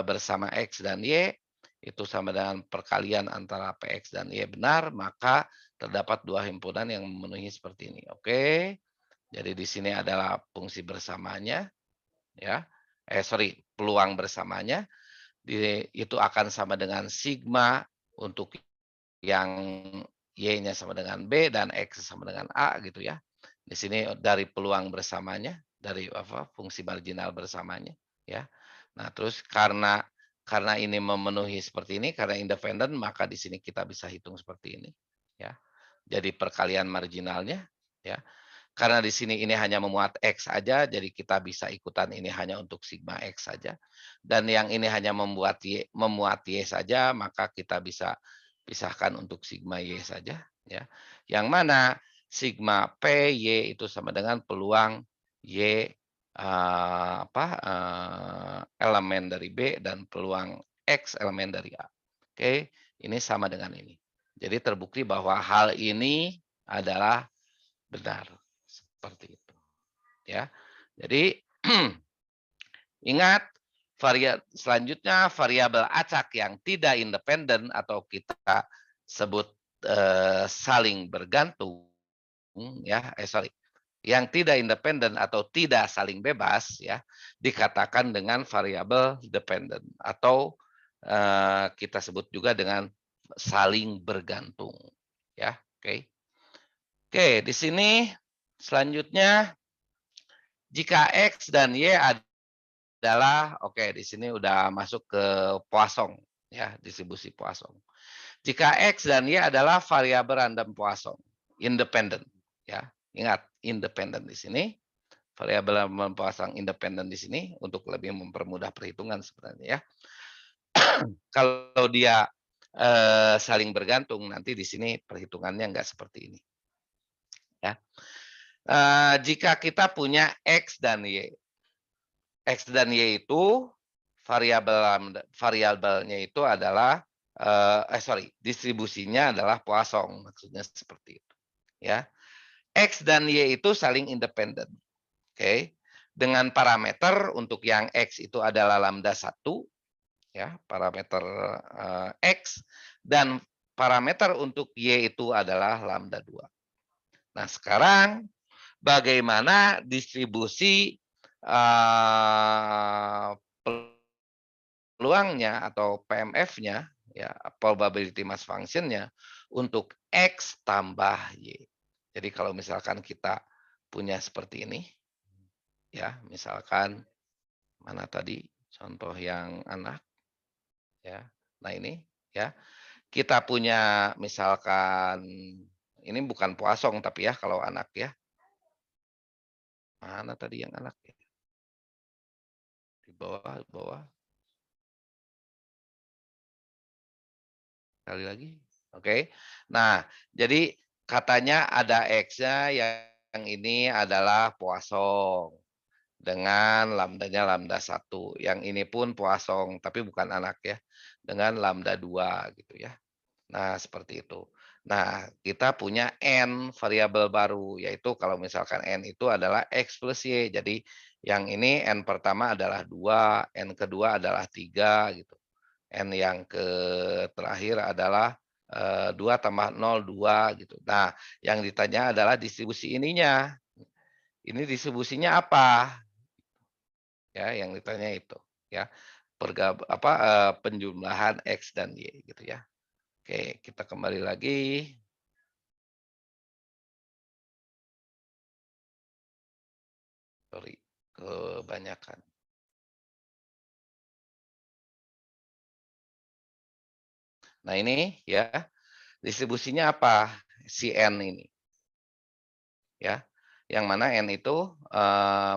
bersama X dan Y itu sama dengan perkalian antara PX dan Y benar, maka terdapat dua himpunan yang memenuhi seperti ini. Oke. Jadi di sini adalah fungsi bersamanya ya. Peluang bersamanya itu akan sama dengan sigma untuk yang Y-nya sama dengan B dan X sama dengan A gitu ya. Di sini dari peluang bersamanya, dari fungsi marginal bersamanya ya. Nah, terus karena ini memenuhi seperti ini, karena independen, maka di sini kita bisa hitung seperti ini ya. Jadi perkalian marginalnya ya. Karena di sini ini hanya memuat X saja, jadi kita bisa ikutan ini hanya untuk sigma X saja. Dan yang ini hanya memuat Y saja, maka kita bisa pisahkan untuk sigma Y saja. Ya. Yang mana sigma P, Y itu sama dengan peluang Y elemen dari B dan peluang X elemen dari A. Oke, ini sama dengan ini. Jadi terbukti bahwa hal ini adalah benar. Seperti itu. ya. Jadi ingat selanjutnya variabel acak yang tidak independen atau kita sebut saling bergantung ya, yang tidak independen atau tidak saling bebas ya, dikatakan dengan variabel dependent atau kita sebut juga dengan saling bergantung ya. Oke. Oke, di sini selanjutnya jika X dan Y adalah di sini udah masuk ke Poisson ya, distribusi Poisson. Jika X dan Y adalah variabel random Poisson, independen ya. Ingat, independen di sini. Variabel random Poisson independen di sini untuk lebih mempermudah perhitungan sebenarnya ya. Kalau dia saling bergantung nanti di sini perhitungannya enggak seperti ini. Ya. Jika kita punya X dan Y. X dan Y itu variabelnya itu adalah distribusinya adalah Poisson, maksudnya seperti itu. Ya. X dan Y itu saling independen. Oke. Dengan parameter untuk yang X itu adalah lambda 1 ya, parameter X, dan parameter untuk Y itu adalah lambda 2. Nah, sekarang bagaimana distribusi peluangnya atau PMF-nya ya, probability mass function-nya untuk X tambah Y. Jadi kalau misalkan kita punya seperti ini ya, misalkan mana tadi contoh yang anak ya. Nah, ini ya. Kita punya misalkan ini bukan Poisson tapi ya kalau anak ya. Mana tadi yang anak ya? Di bawah. Sekali lagi. Oke. Nah, jadi katanya ada X-nya yang ini adalah Poisson dengan lambdanya lambda 1. Yang ini pun Poisson tapi bukan anak ya. Dengan lambda 2 gitu ya. Nah, seperti itu. Nah, kita punya N variabel baru, yaitu kalau misalkan N itu adalah X plus Y. Jadi, yang ini N pertama adalah 2, N kedua adalah 3, gitu. N yang terakhir adalah 2 tambah 0, 2, gitu. Nah, yang ditanya adalah distribusi ininya. Ini distribusinya apa? Ya, yang ditanya itu. Ya, penjumlahan X dan Y, gitu ya. Oke, kita kembali lagi. Sorry, kebanyakan. Nah, ini ya, distribusinya apa? Si N ini. Ya, yang mana N itu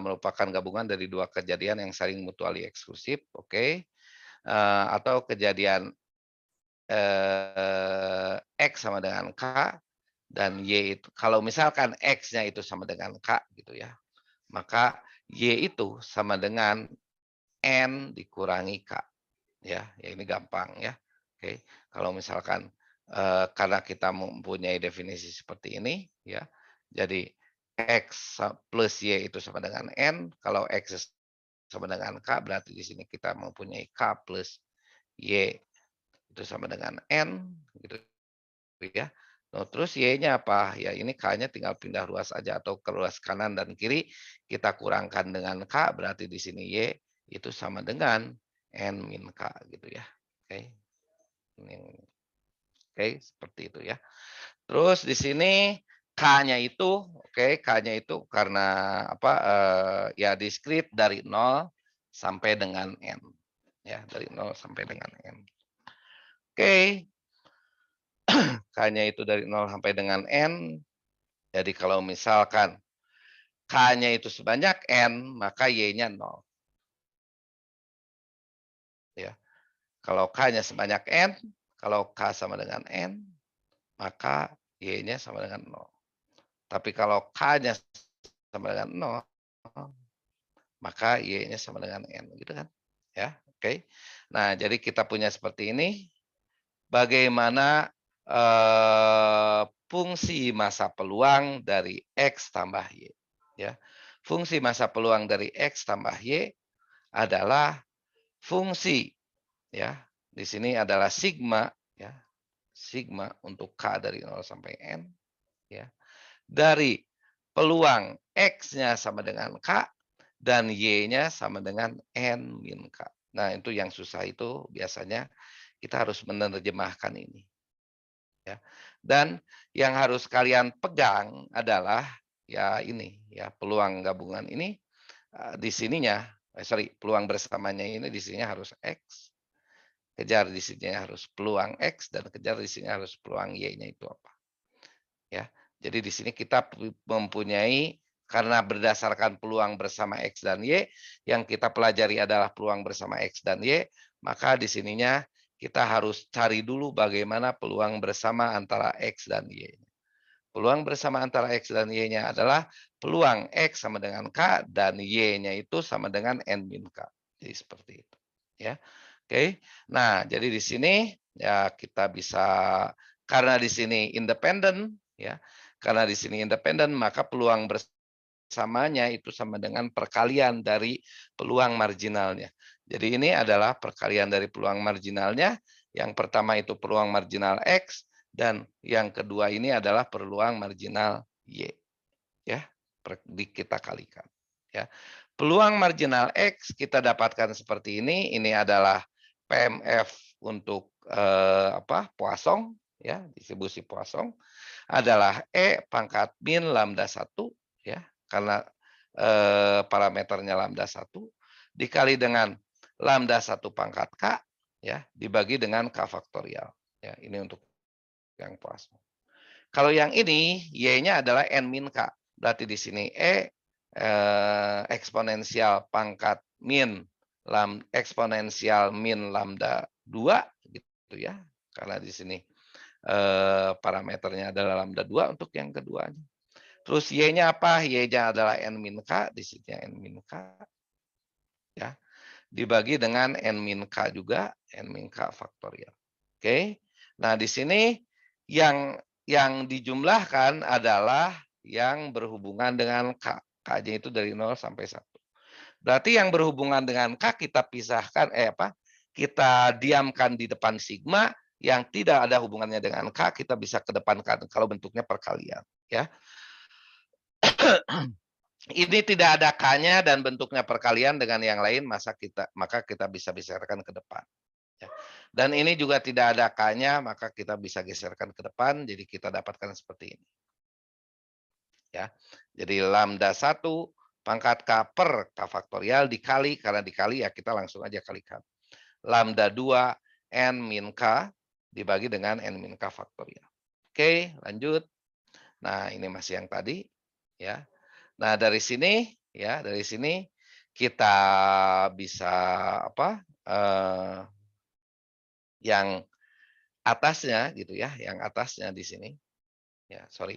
merupakan gabungan dari dua kejadian yang saling mutually eksklusif, oke. Atau kejadian X sama dengan K dan Y itu kalau misalkan X-nya itu sama dengan K gitu ya, maka Y itu sama dengan N dikurangi K. Ya ini gampang ya. Oke, kalau misalkan karena kita mempunyai definisi seperti ini ya. Jadi X plus Y itu sama dengan N, kalau X sama dengan K berarti di sini kita mempunyai K plus Y itu sama dengan N gitu ya. Nah, terus Y-nya apa? Ya ini K-nya tinggal pindah ruas aja atau ke ruas kanan dan kiri kita kurangkan dengan K berarti di sini Y itu sama dengan N min K gitu ya. Oke. Oke, seperti itu ya. Terus di sini K-nya itu K-nya itu karena apa ya diskrit dari 0 sampai dengan N. Ya, dari 0 sampai dengan N. Oke. K-nya itu dari 0 sampai dengan N. Jadi kalau misalkan K-nya itu sebanyak N, maka Y-nya 0. Ya. Kalau K-nya sebanyak N, kalau K sama dengan N, maka Y-nya sama dengan 0. Tapi kalau K-nya sama dengan 0, maka Y-nya sama dengan N. Gitu kan? Ya, oke. Nah, jadi kita punya seperti ini. Bagaimana fungsi massa peluang dari X tambah Y. Ya. Fungsi masa peluang dari X tambah Y adalah fungsi, ya. Di sini adalah sigma, ya. Sigma untuk K dari 0 sampai N, ya. Dari peluang X-nya sama dengan K dan Y-nya sama dengan N min K. Nah, itu yang susah itu biasanya kita harus menerjemahkan ini. Ya. Dan yang harus kalian pegang adalah ya ini, ya peluang gabungan ini di sininya, peluang bersamanya ini di sininya harus X. Kejar di sini harus peluang X dan kejar di sini harus peluang Y-nya itu apa. Ya. Jadi di sini kita mempunyai karena berdasarkan peluang bersama X dan Y, yang kita pelajari adalah peluang bersama X dan Y, maka di sininya kita harus cari dulu bagaimana peluang bersama antara X dan Y. Peluang bersama antara X dan Y-nya adalah peluang X sama dengan K dan Y-nya itu sama dengan N min K. Jadi seperti itu. Ya. Oke. Nah, jadi di sini ya kita bisa karena di sini independen, ya. Karena di sini independen, maka peluang bersamanya itu sama dengan perkalian dari peluang marginalnya. Jadi ini adalah perkalian dari peluang marginalnya. Yang pertama itu peluang marginal X dan yang kedua ini adalah peluang marginal Y. Ya, kita kalikan. Ya. Peluang marginal X kita dapatkan seperti ini. Ini adalah PMF untuk Poisson, ya, distribusi Poisson adalah E pangkat min lambda 1, ya, karena parameternya lambda 1 dikali dengan lambda 1 pangkat K, ya, dibagi dengan K faktorial. Ya, ini untuk yang Poisson. Kalau yang ini Y-nya adalah N min K. Berarti di sini eksponensial pangkat min eksponensial min lambda 2 gitu ya. Karena di sini parameternya adalah lambda 2 untuk yang keduanya. Terus Y-nya apa? Y-nya adalah N min K, di sini N min K. Ya. Dibagi dengan N min K juga, N min K faktorial. Oke. Nah, di sini yang dijumlahkan adalah yang berhubungan dengan K. K-nya itu dari 0 sampai 1. Berarti yang berhubungan dengan K kita pisahkan, kita diamkan di depan sigma, yang tidak ada hubungannya dengan K kita bisa kedepankan kalau bentuknya perkalian. Ya. Ini tidak ada K-nya dan bentuknya perkalian dengan yang lain, maka kita bisa geserkan ke depan. Ya. Dan ini juga tidak ada K-nya, maka kita bisa geserkan ke depan, jadi kita dapatkan seperti ini. Ya. Jadi lambda 1 pangkat K per K faktorial dikali, karena dikali ya kita langsung aja kalikan. Lambda 2 N min K dibagi dengan N min K faktorial. Oke, lanjut. Nah, ini masih yang tadi. Ya. Nah, dari sini kita bisa yang atasnya gitu ya, yang atasnya di sini. Ya, sorry.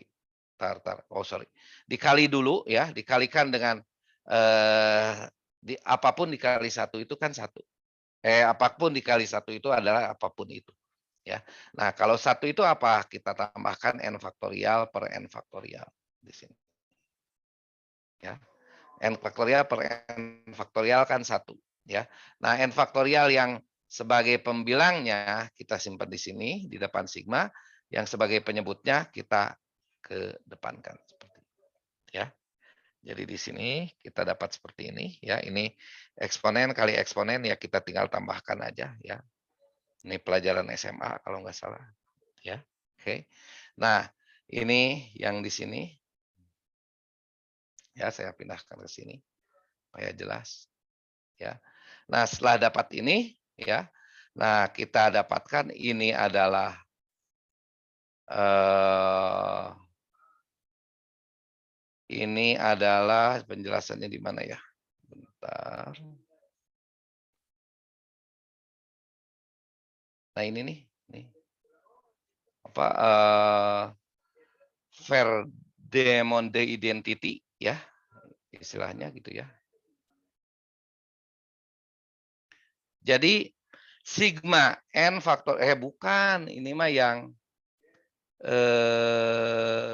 Dikali dulu ya, dikalikan dengan apapun dikali 1 itu kan 1. Apapun dikali 1 itu adalah apapun itu. Ya. Nah, kalau 1 itu apa? Kita tambahkan N faktorial per N faktorial di sini. Ya. N faktorial per N faktorial kan 1. Ya. Nah, N faktorial yang sebagai pembilangnya kita simpan di sini, di depan sigma. Yang sebagai penyebutnya kita kedepankan. Seperti itu. Ya. Jadi di sini kita dapat seperti ini. Ya, ini eksponen kali eksponen, ya kita tinggal tambahkan aja. Ya. Ini pelajaran SMA kalau nggak salah. Ya, oke. Nah, ini yang di sini. Ya, saya pindahkan ke sini supaya jelas. Ya. Nah, setelah dapat ini, ya. Nah, kita dapatkan ini adalah penjelasannya di mana ya? Bentar. Nah, ini nih. Verdemonde identity ya, istilahnya gitu ya. Jadi sigma n faktor bukan, ini mah yang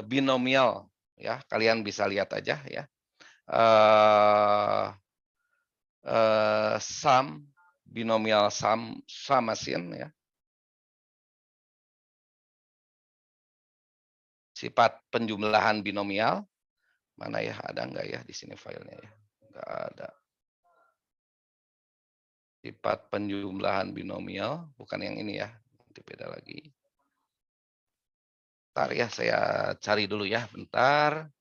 binomial ya, kalian bisa lihat aja ya. sum, binomial sum, summation ya. Sifat penjumlahan binomial. Mana ya, ada enggak ya di sini filenya ya? Enggak ada. Sifat penjumlahan binomial, bukan yang ini ya. Nanti beda lagi. Bentar ya, saya cari dulu ya, bentar.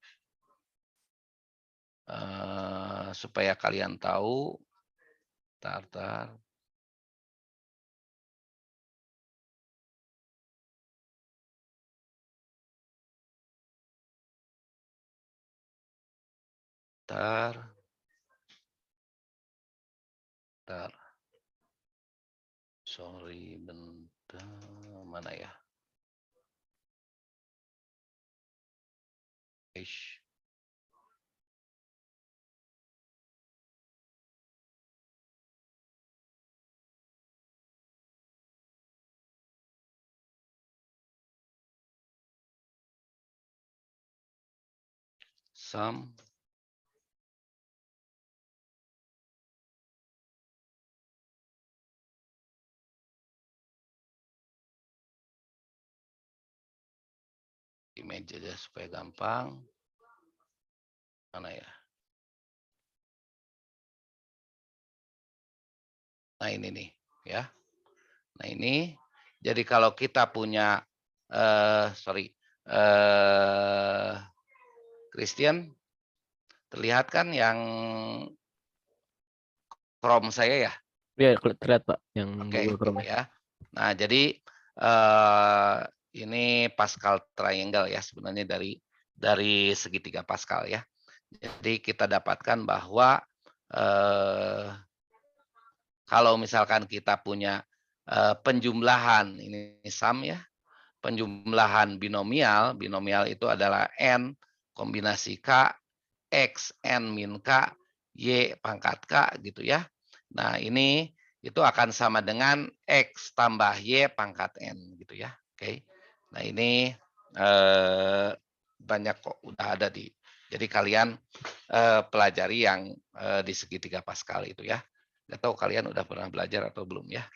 Supaya kalian tahu. Bentar. Bentar. Sorry, bentar. Mana ya? Ish. Sum. Image aja supaya gampang. Mana ya? Nah ini nih ya. Nah ini, jadi kalau kita punya, Christian, terlihat kan yang Chrome saya ya? Iya, terlihat Pak, yang Oke, Google Chrome. ya. Nah jadi ini Pascal triangle ya, sebenarnya dari segitiga Pascal ya. Jadi kita dapatkan bahwa kalau misalkan kita punya penjumlahan, ini sum ya, penjumlahan binomial itu adalah N kombinasi K, X, N min K, Y pangkat K gitu ya. Nah ini itu akan sama dengan X tambah Y pangkat N gitu ya. Oke. Nah ini banyak kok udah ada di. Jadi kalian pelajari yang di segitiga Pascal itu ya. Nggak tahu kalian udah pernah belajar atau belum ya.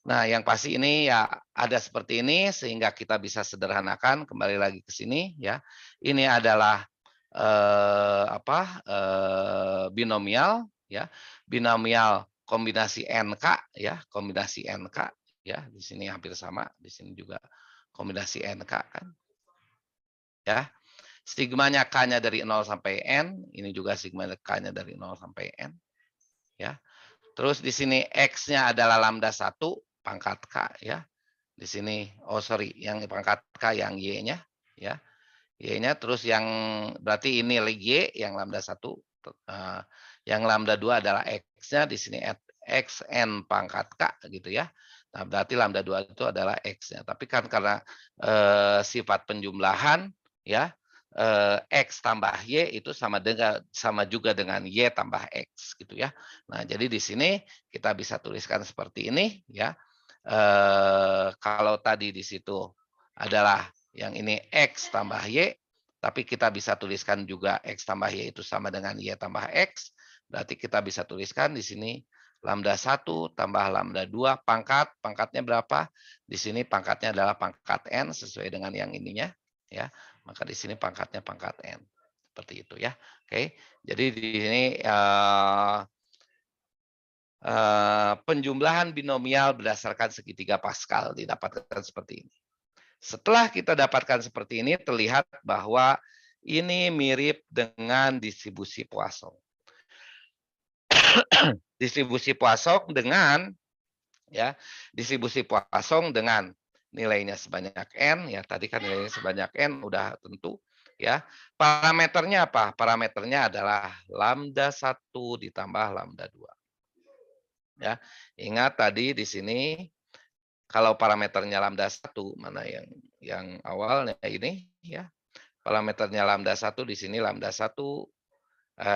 Nah, yang pasti ini ya ada seperti ini sehingga kita bisa sederhanakan kembali lagi ke sini ya. Ini adalah binomial ya. Binomial kombinasi NK ya, kombinasi NK ya. Di sini hampir sama, di sini juga kombinasi NK kan. Ya. Sigmanya K-nya dari 0 sampai N, ini juga sigmanya K-nya dari 0 sampai N. Ya. Terus di sini X-nya adalah lambda 1 pangkat K ya. Di sini yang pangkat K yang Y-nya ya. Y-nya terus yang berarti ini Y yang lambda 1, yang lambda 2 adalah X-nya, di sini XN pangkat K gitu ya. Nah, berarti lambda 2 itu adalah X-nya. Tapi kan karena sifat penjumlahan ya, X tambah Y itu sama juga dengan Y tambah X gitu ya. Nah, jadi di sini kita bisa tuliskan seperti ini ya. Kalau tadi di situ adalah yang ini X tambah Y, tapi kita bisa tuliskan juga X tambah Y itu sama dengan Y tambah X. Berarti kita bisa tuliskan di sini lambda 1 tambah lambda 2 pangkatnya berapa? Di sini pangkatnya adalah pangkat N sesuai dengan yang ininya ya. Maka di sini pangkatnya pangkat N. Seperti itu ya. Oke. Jadi di sini penjumlahan binomial berdasarkan segitiga Pascal didapatkan seperti ini. Setelah kita dapatkan seperti ini, terlihat bahwa ini mirip dengan distribusi Poisson. Distribusi Poisson dengan nilainya sebanyak n ya, tadi kan nilainya sebanyak n udah tentu ya. Parameternya apa? Parameternya adalah lambda 1 ditambah lambda 2. Ya. Ingat tadi di sini kalau parameternya lambda 1 mana yang awalnya ini ya. Parameternya lambda 1 di sini lambda 1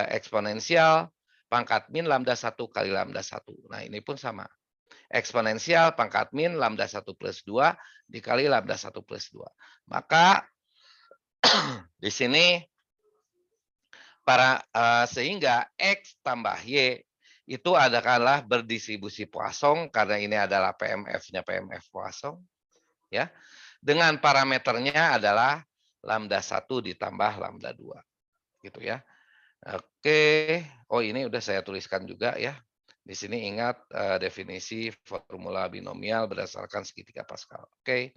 eksponensial pangkat min lambda 1 kali lambda 1. Nah, ini pun sama. Eksponensial pangkat min lambda 1 plus 2 dikali lambda 1 plus 2. Maka di sini Sehingga X tambah Y itu adalah berdistribusi Poisson karena ini adalah PMF-nya PMF Poisson, ya. Dengan parameternya adalah lambda 1 ditambah lambda 2, gitu ya. Oke, oh ini udah saya tuliskan juga ya. Di sini ingat definisi formula binomial berdasarkan segitiga Pascal. Oke,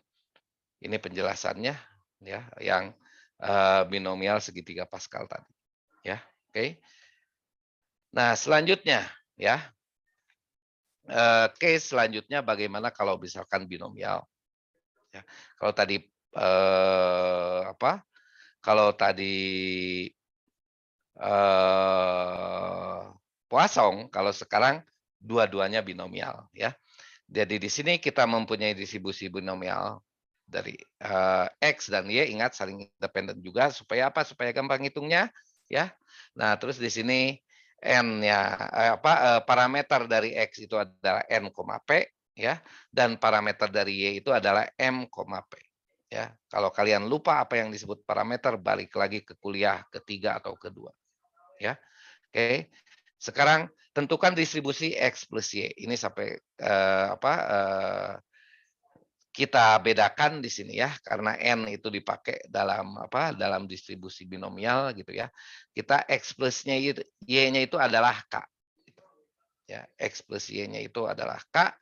ini penjelasannya ya, yang binomial segitiga Pascal tadi. Ya, oke. Nah selanjutnya ya, case selanjutnya bagaimana kalau misalkan binomial. Ya, kalau tadi Kalau tadi Poisson, kalau sekarang dua-duanya binomial ya. Jadi di sini kita mempunyai distribusi binomial dari X dan Y, ingat saling independen juga supaya apa? Supaya gampang hitungnya ya. Nah, terus di sini n-nya parameter dari X itu adalah n, P ya, dan parameter dari Y itu adalah m, P ya. Kalau kalian lupa apa yang disebut parameter, balik lagi ke kuliah ketiga atau kedua ya. Oke. Sekarang tentukan distribusi X plus Y. Ini sampai kita bedakan di sini ya, karena N itu dipakai dalam distribusi binomial gitu ya. Kita X plus-nya Y-nya itu adalah K. Ya, X plus Y-nya itu adalah K.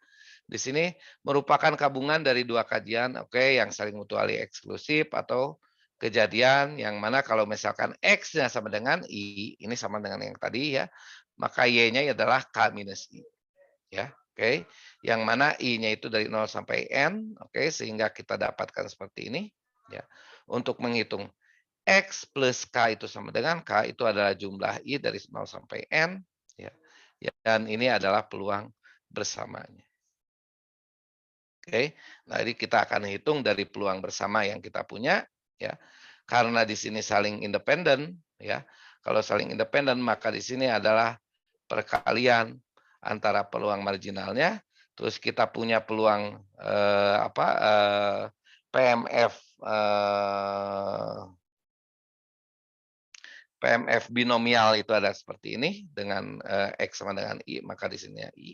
Di sini merupakan gabungan dari dua kajian, yang saling mutuali eksklusif atau kejadian yang mana kalau misalkan X-nya sama dengan I, ini sama dengan yang tadi ya, maka Y-nya adalah K minus I. Ya, yang mana I-nya itu dari 0 sampai N, sehingga kita dapatkan seperti ini. Ya, untuk menghitung X plus K itu sama dengan K, itu adalah jumlah I dari 0 sampai N. Ya, dan ini adalah peluang bersamanya. Nah ini kita akan hitung dari peluang bersama yang kita punya, ya. Karena di sini saling independen, ya. Kalau saling independen maka di sini adalah perkalian antara peluang marginalnya, terus kita punya peluang PMF PMF binomial itu ada seperti ini dengan X sama dengan I, maka di sini I,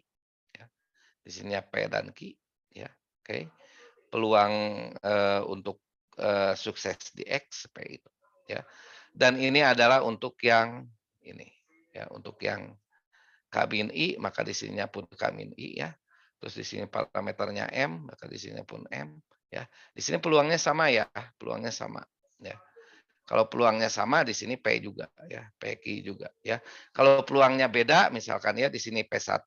ya. Di sini P dan Q, ya. Peluang untuk sukses di X seperti itu, ya. Dan ini adalah untuk yang ini, ya, untuk yang K min I, maka di sininya pun K min I, ya. Terus di sini parameternya M, maka di sini pun M, ya. Di sini peluangnya sama ya, peluangnya sama, ya. Kalau peluangnya sama di sini P juga ya, PQ juga ya. Kalau peluangnya beda misalkan ya di sini P1,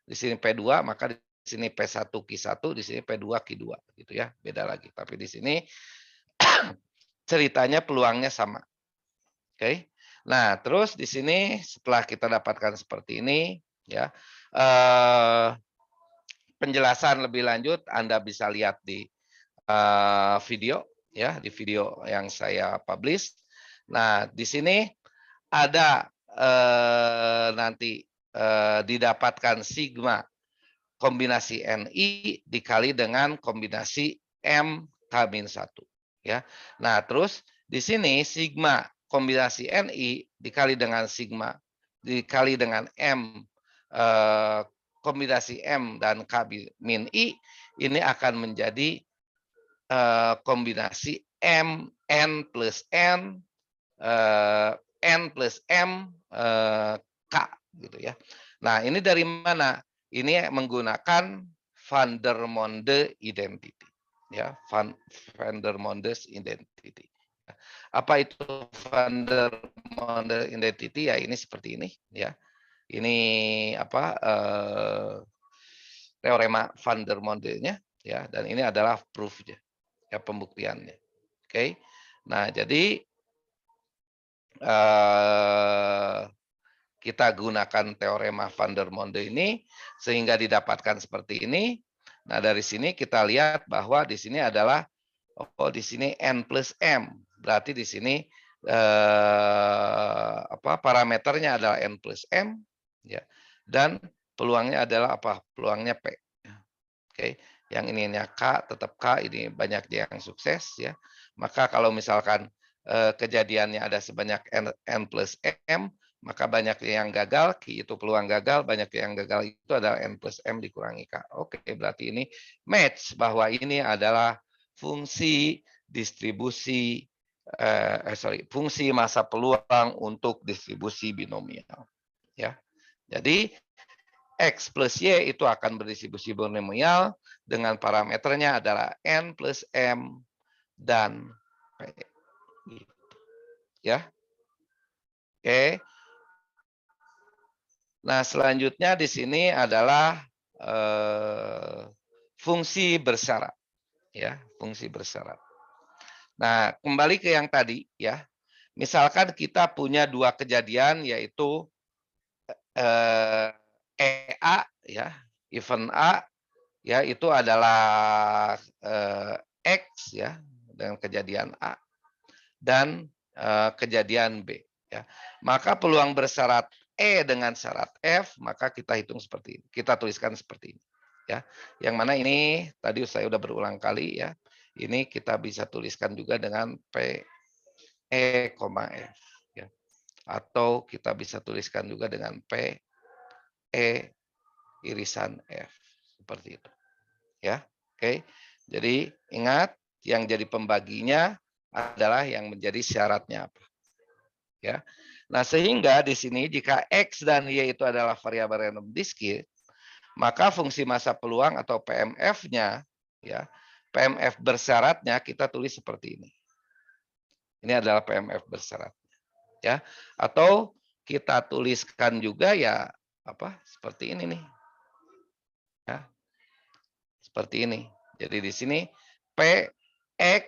di sini P2, maka di sini P1 Q1, di sini P2 Q2 gitu ya, beda lagi. Tapi di sini ceritanya peluangnya sama. Nah, terus di sini setelah kita dapatkan seperti ini ya, penjelasan lebih lanjut Anda bisa lihat di video ya, di video yang saya publish. Nah, di sini ada nanti didapatkan sigma kombinasi Ni dikali dengan kombinasi M K-1 ya. Nah, terus di sini sigma kombinasi Ni dikali dengan sigma dikali dengan M kombinasi M dan K-I ini akan menjadi kombinasi M N plus N N plus M K gitu ya. Nah, ini dari mana? Ini menggunakan Van der Monde identity ya, Van der Monde's identity. Apa itu Van der Monde identity? Ya ini seperti ini ya. Ini teorema Van der Monde-nya ya, dan ini adalah proof-nya. Ya, pembuktiannya. Nah, jadi kita gunakan teorema Van der Monde ini sehingga didapatkan seperti ini. Nah, dari sini kita lihat bahwa di sini adalah di sini N plus M. Berarti di sini parameternya adalah N plus M ya. Dan peluangnya adalah apa? Peluangnya P. Yang ininya K tetap K, ini banyak yang sukses ya. Maka kalau misalkan kejadiannya ada sebanyak n plus m, maka banyak yang gagal, Q itu peluang gagal, banyak yang gagal itu adalah n plus m dikurangi K. Oke, berarti ini match bahwa ini adalah fungsi distribusi, fungsi massa peluang untuk distribusi binomial. Ya, jadi X plus Y itu akan berdistribusi binomial dengan parameternya adalah N plus M dan P. Ya. Oke. Nah, selanjutnya di sini adalah fungsi bersyarat. Ya, fungsi bersyarat. Nah, kembali ke yang tadi ya. Misalkan kita punya dua kejadian yaitu EA ya, event A ya itu adalah X ya dengan kejadian A dan kejadian B ya. Maka peluang bersyarat E dengan syarat F maka kita hitung seperti ini. Kita tuliskan seperti ini ya. Yang mana ini tadi saya sudah berulang kali ya. Ini kita bisa tuliskan juga dengan P E, F ya. Atau kita bisa tuliskan juga dengan P E irisan F seperti itu. Ya. Oke. Jadi ingat yang jadi pembaginya adalah yang menjadi syaratnya apa. Ya. Nah, sehingga di sini jika X dan Y itu adalah variabel random discrete, maka fungsi massa peluang atau PMF-nya ya, PMF bersyaratnya kita tulis seperti ini. Ini adalah PMF bersyarat. Ya. Atau kita tuliskan juga ya apa? Seperti ini nih. Ya. Seperti ini. Jadi di sini PX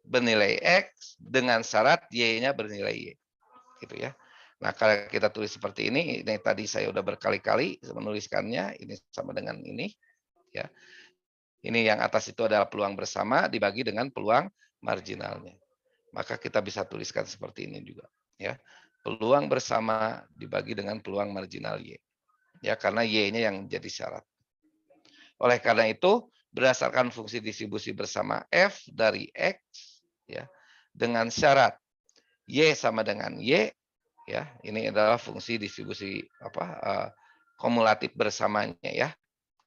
bernilai X dengan syarat Y-nya bernilai Y. Gitu ya. Nah, kalau kita tulis seperti ini tadi saya udah berkali-kali menuliskannya, ini sama dengan ini ya. Ini yang atas itu adalah peluang bersama dibagi dengan peluang marginalnya. Maka kita bisa tuliskan seperti ini juga ya. Peluang bersama dibagi dengan peluang marginal Y. Ya, karena Y-nya yang jadi syarat. Oleh karena itu, berdasarkan fungsi distribusi bersama F dari X ya dengan syarat Y sama dengan Y ya, ini adalah fungsi distribusi kumulatif bersamanya ya.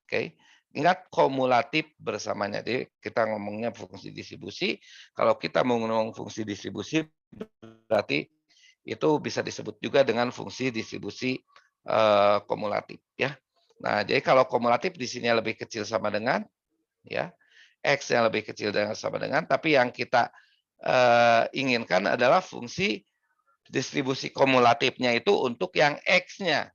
Oke. Ingat kumulatif bersamanya. Jadi kita ngomongnya fungsi distribusi, kalau kita mau ngomong fungsi distribusi berarti itu bisa disebut juga dengan fungsi distribusi kumulatif ya. Nah, jadi kalau kumulatif di sini lebih kecil sama dengan ya X yang lebih kecil dengan sama dengan, tapi yang kita inginkan adalah fungsi distribusi kumulatifnya itu untuk yang X-nya.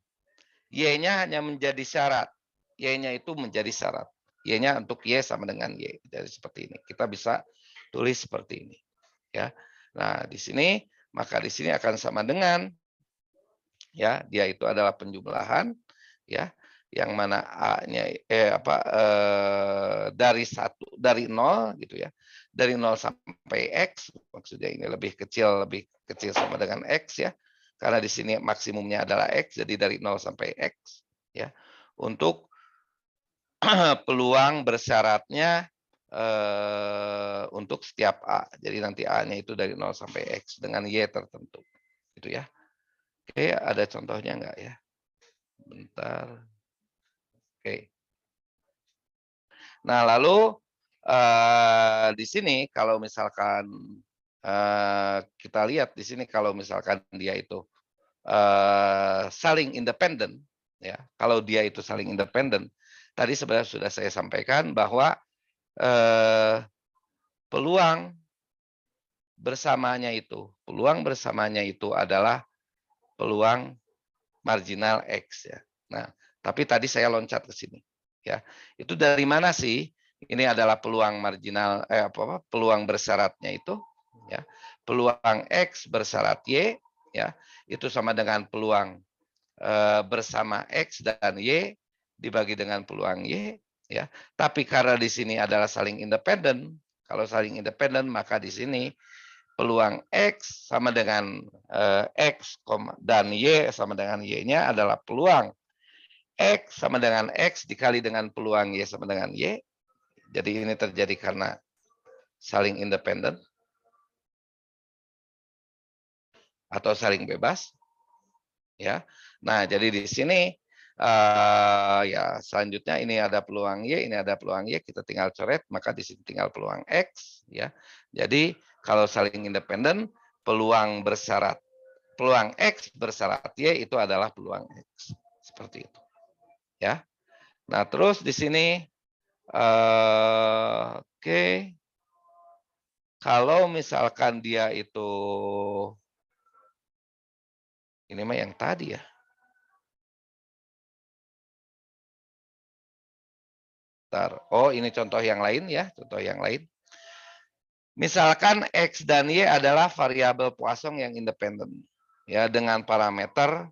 Y-nya hanya menjadi syarat. Y-nya itu menjadi syarat. Y-nya untuk Y sama dengan Y. Jadi seperti ini. Kita bisa tulis seperti ini. Ya. Nah, di sini maka di sini akan sama dengan ya, dia itu adalah penjumlahan ya, yang mana A-nya dari 0 gitu ya. Dari 0 sampai X, maksudnya ini lebih kecil sama dengan X ya. Karena di sini maksimumnya adalah X, jadi dari 0 sampai X ya. Untuk peluang bersyaratnya untuk setiap A. Jadi nanti A-nya itu dari 0 sampai X dengan Y tertentu. Gitu ya. Oke, ada contohnya enggak ya? Bentar. Oke. Nah, lalu di sini kalau misalkan kita lihat di sini kalau misalkan dia itu saling independen, ya. Kalau dia itu saling independen, tadi sebenarnya sudah saya sampaikan bahwa peluang bersamanya itu adalah peluang marginal X ya. Nah, tapi tadi saya loncat ke sini ya. Itu dari mana sih? Ini adalah peluang marginal peluang bersyaratnya itu ya. Peluang X bersyarat Y ya, itu sama dengan peluang bersama X dan Y dibagi dengan peluang Y ya. Tapi karena di sini adalah saling independen, kalau saling independen maka di sini peluang X sama dengan X dan Y sama dengan Y-nya adalah peluang X sama dengan X dikali dengan peluang Y sama dengan Y. Jadi ini terjadi karena saling independen. atau saling bebas. Ya. Nah, jadi di sini ya selanjutnya ini ada peluang Y, ini ada peluang Y, kita tinggal coret, maka di sini tinggal peluang X ya. Jadi kalau saling independen, peluang X bersyarat Y itu adalah peluang X. Seperti itu. Ya. Nah, terus di sini oke. Kalau misalkan dia itu ini mah yang tadi ya. Oh, ini contoh yang lain ya, contoh yang lain. Misalkan X dan Y adalah variabel Poisson yang independen. Ya, dengan parameter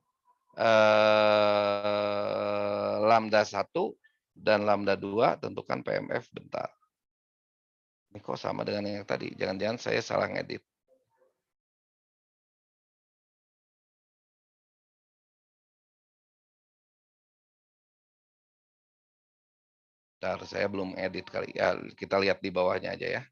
lambda 1 dan lambda 2, tentukan PMF bentar. Ini kok sama dengan yang tadi, jangan-jangan saya salah ngedit. Bentar, saya belum edit kali ya, kita lihat di bawahnya aja ya.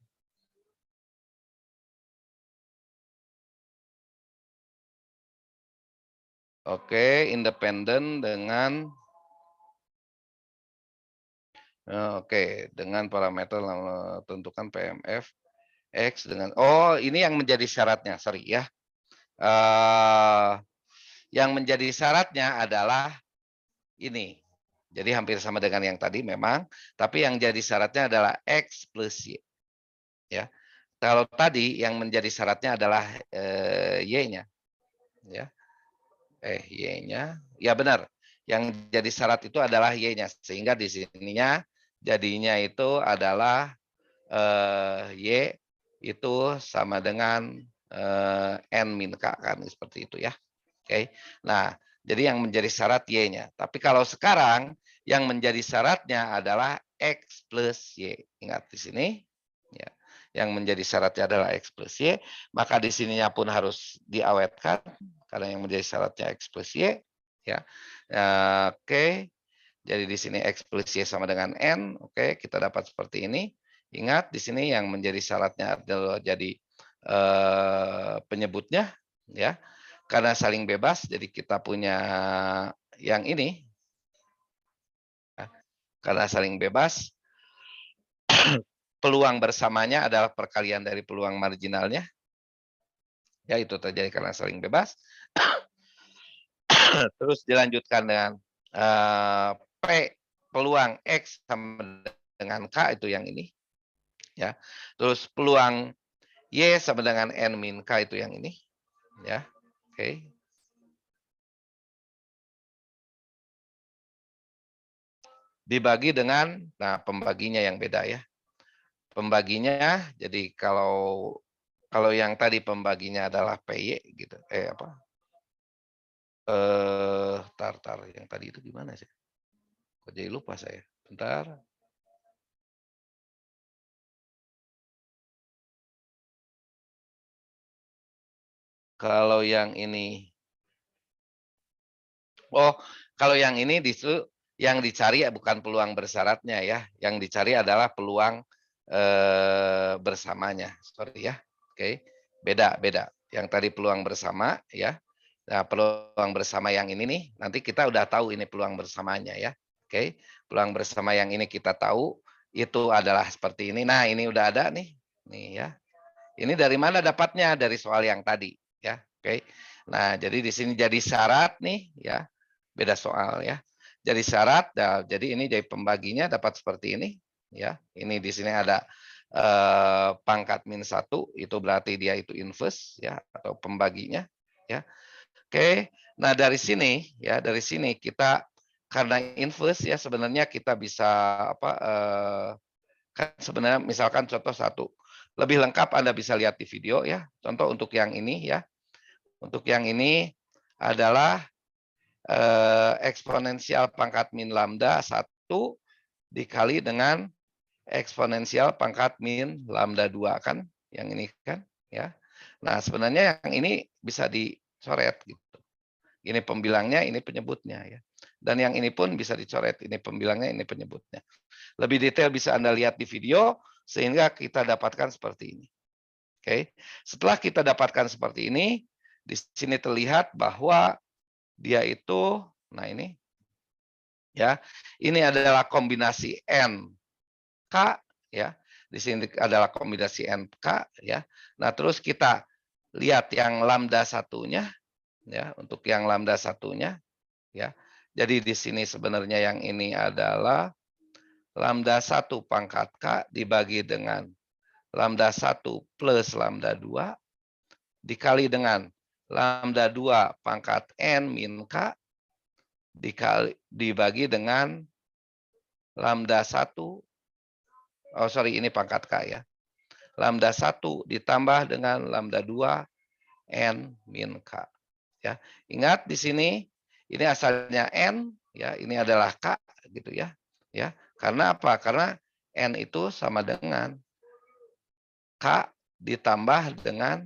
Oke, independen dengan dengan parameter tentukan PMF X dengan ini yang menjadi syaratnya, sorry ya. Yang menjadi syaratnya adalah ini. Jadi hampir sama dengan yang tadi memang, tapi yang jadi syaratnya adalah X plus Y. Ya. Kalau tadi yang menjadi syaratnya adalah Y-nya. Ya. Y-nya. Ya benar. Yang jadi syarat itu adalah Y-nya. Sehingga di sininya jadinya itu adalah Y itu sama dengan N min K kan seperti itu ya. Oke. Nah, jadi yang menjadi syarat Y-nya. Tapi kalau sekarang yang menjadi syaratnya adalah X plus Y. Ingat di sini. Ya. Yang menjadi syaratnya adalah X plus Y. Maka di sininya pun harus diawetkan. Karena yang menjadi syaratnya X plus Y. Ya. Oke. Jadi di sini X plus Y sama dengan N. Oke, kita dapat seperti ini. Ingat di sini yang menjadi syaratnya adalah jadi penyebutnya. Ya. Karena saling bebas, jadi kita punya yang ini. Karena saling bebas, peluang bersamanya adalah perkalian dari peluang marginalnya. Ya, itu terjadi karena saling bebas. Terus dilanjutkan dengan P peluang X sama dengan K itu yang ini. Ya. Terus peluang Y sama dengan N min K itu yang ini. Ya. Oke. Dibagi dengan, nah pembaginya yang beda ya. Pembaginya, jadi kalau yang tadi pembaginya adalah PY gitu. Tar, yang tadi itu gimana sih? Kok jadi lupa saya. Bentar. Kalau yang ini, kalau yang ini justru yang dicari ya bukan peluang bersyaratnya ya. Yang dicari adalah peluang bersamanya. Sorry ya. Oke. Beda. Yang tadi peluang bersama ya. Nah, peluang bersama yang ini nih, nanti kita udah tahu ini peluang bersamanya ya. Oke. Peluang bersama yang ini kita tahu itu adalah seperti ini. Nah, ini udah ada nih. Nih ya. Ini dari mana dapatnya? Dari soal yang tadi ya. Oke. Nah, jadi di sini jadi syarat nih ya. Beda soal ya. Jadi syarat, nah, jadi ini jadi pembaginya dapat seperti ini ya. Ini di sini ada pangkat min 1, itu berarti dia itu inverse ya atau pembaginya ya. Oke. Nah, dari sini ya, dari sini kita karena inverse ya sebenarnya kita bisa kan sebenarnya misalkan contoh satu. Lebih lengkap Anda bisa lihat di video ya. Contoh untuk yang ini ya. Untuk yang ini adalah eksponensial pangkat min lambda 1 dikali dengan eksponensial pangkat min lambda 2 kan. Yang ini kan ya. Nah, sebenarnya yang ini bisa dicoret gitu. Ini pembilangnya, ini penyebutnya ya. Dan yang ini pun bisa dicoret, ini pembilangnya, ini penyebutnya. Lebih detail bisa Anda lihat di video sehingga kita dapatkan seperti ini. Oke. Setelah kita dapatkan seperti ini, Di sini terlihat bahwa dia itu, nah ini, ya, ini adalah kombinasi N, K, ya. Di sini adalah kombinasi N, K, ya. Nah, terus kita lihat yang lambda satunya, ya, untuk yang lambda satunya, ya. Jadi di sini sebenarnya yang ini adalah lambda 1 pangkat K dibagi dengan lambda 1 plus lambda 2 dikali dengan lambda 2 pangkat N min K dibagi dengan lambda 1, oh sorry ini pangkat K ya. Lambda 1 ditambah dengan lambda 2 N min K. Ya, ingat di sini ini asalnya N, ya, ini adalah K gitu ya. Ya, karena apa? Karena N itu sama dengan K ditambah dengan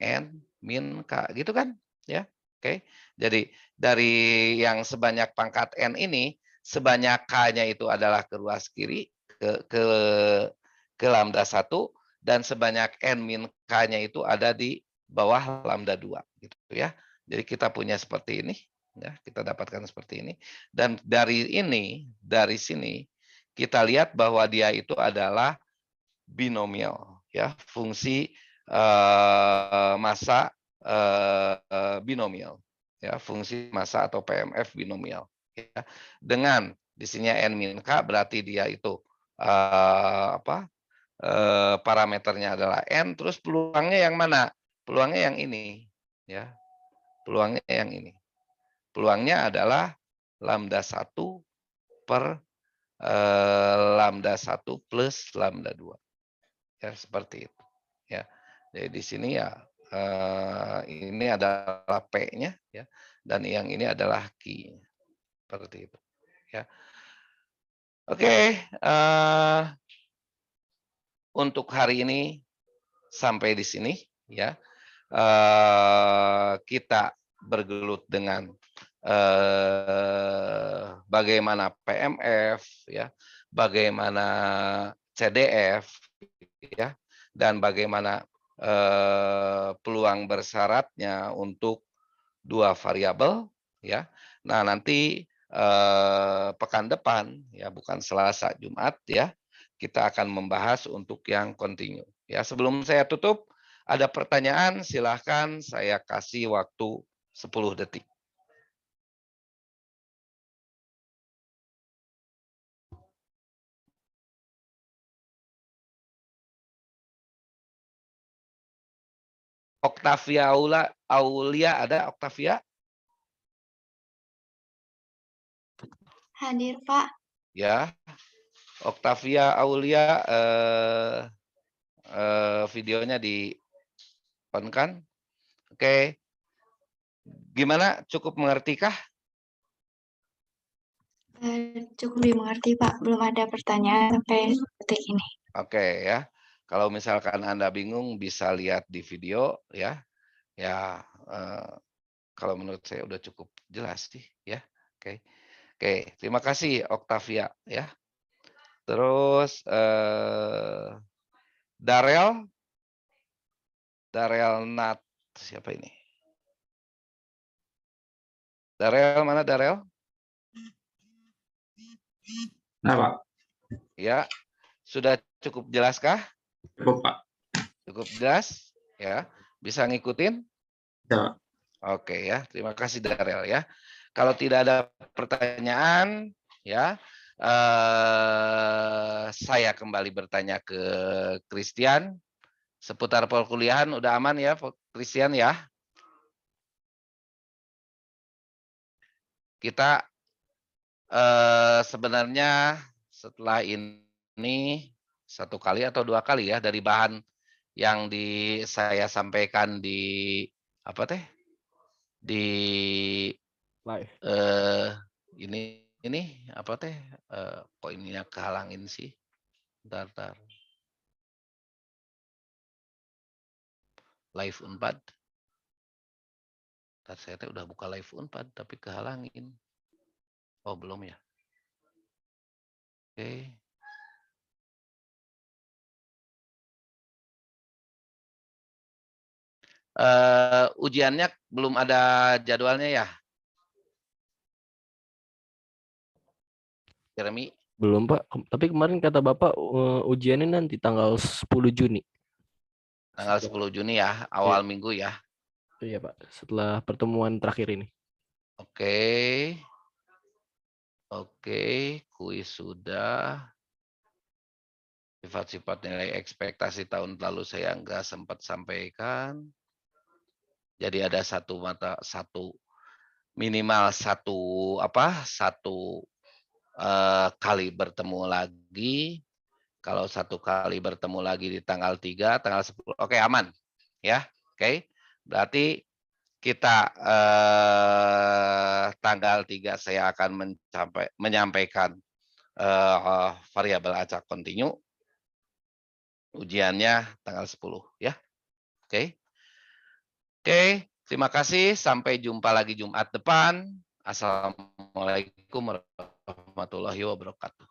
N min K, gitu kan? Ya, oke. Jadi dari yang sebanyak pangkat N ini, sebanyak K-nya itu adalah ke ruas kiri, ke lambda 1, dan sebanyak N min K-nya itu ada di bawah lambda 2, gitu ya. Jadi kita punya seperti ini, ya, kita dapatkan seperti ini. Dan dari sini, kita lihat bahwa dia itu adalah binomial, ya, fungsi massa binomial, ya, fungsi massa atau PMF binomial, ya. Dengan di sini N min K berarti dia itu parameternya adalah N, terus peluangnya yang mana? Peluangnya yang ini, ya. Peluangnya yang ini. Peluangnya adalah lambda 1 per lambda 1 plus lambda 2. Ya, seperti itu. Ya. Jadi di sini ya ini adalah P-nya ya, dan yang ini adalah Q-nya. Seperti itu. Ya. Oke, untuk hari ini sampai di sini ya. Kita bergelut dengan bagaimana PMF ya, bagaimana CDF ya, dan bagaimana peluang bersyaratnya untuk dua variabel ya. Nah, nanti pekan depan ya, bukan Selasa, Jumat ya, kita akan membahas untuk yang kontinu. Ya, sebelum saya tutup, ada pertanyaan, silahkan saya kasih waktu 10 detik. Octavia Aulia ada Octavia? Hadir, Pak. Ya. Octavia Aulia videonya di on kan? Oke. Gimana? Cukup mengertikah? Cukup dimengerti, Pak. Belum ada pertanyaan sampai detik ini. Oke ya. Kalau misalkan Anda bingung bisa lihat di video ya. Ya kalau menurut saya udah cukup jelas sih ya. Oke. Oke, terima kasih Octavia ya. Terus Darel Nat, siapa ini? Darel, mana Darel? Nah, Pak. Ya, sudah cukup jelaskah? Cukup, Pak. Cukup jelas? Ya, bisa ngikutin? Ya, Pak. Oke ya, terima kasih Darel ya. Kalau tidak ada pertanyaan, ya, saya kembali bertanya ke Christian seputar perkuliahan. Udah aman ya, Christian ya? Kita sebenarnya setelah ini 1 kali atau 2 kali ya dari bahan yang saya sampaikan di apa teh? Di Live. ini apa teh? Kok ininya kehalangin sih? Bentar. Live Unpad. Saya teh udah buka live Unpad tapi kehalangin. Oh, belum ya. Oke. Ujiannya belum ada jadwalnya ya, Jeremy? Belum Pak, tapi kemarin kata Bapak ujiannya nanti tanggal 10 Juni. Tanggal 10 Juni ya, awal minggu ya. Iya Pak, setelah pertemuan terakhir ini. Oke. Oke, kuis sudah. Sifat-sifat nilai ekspektasi tahun lalu saya enggak sempat sampaikan. Jadi ada minimal satu kali bertemu lagi. Kalau satu kali bertemu lagi di tanggal 3, tanggal 10. Oke, aman. Ya, oke. Berarti kita tanggal 3 saya akan menyampaikan variabel acak kontinu. Ujiannya tanggal 10 ya. Oke. Oke, terima kasih. Sampai jumpa lagi Jumat depan. Assalamualaikum warahmatullahi wabarakatuh.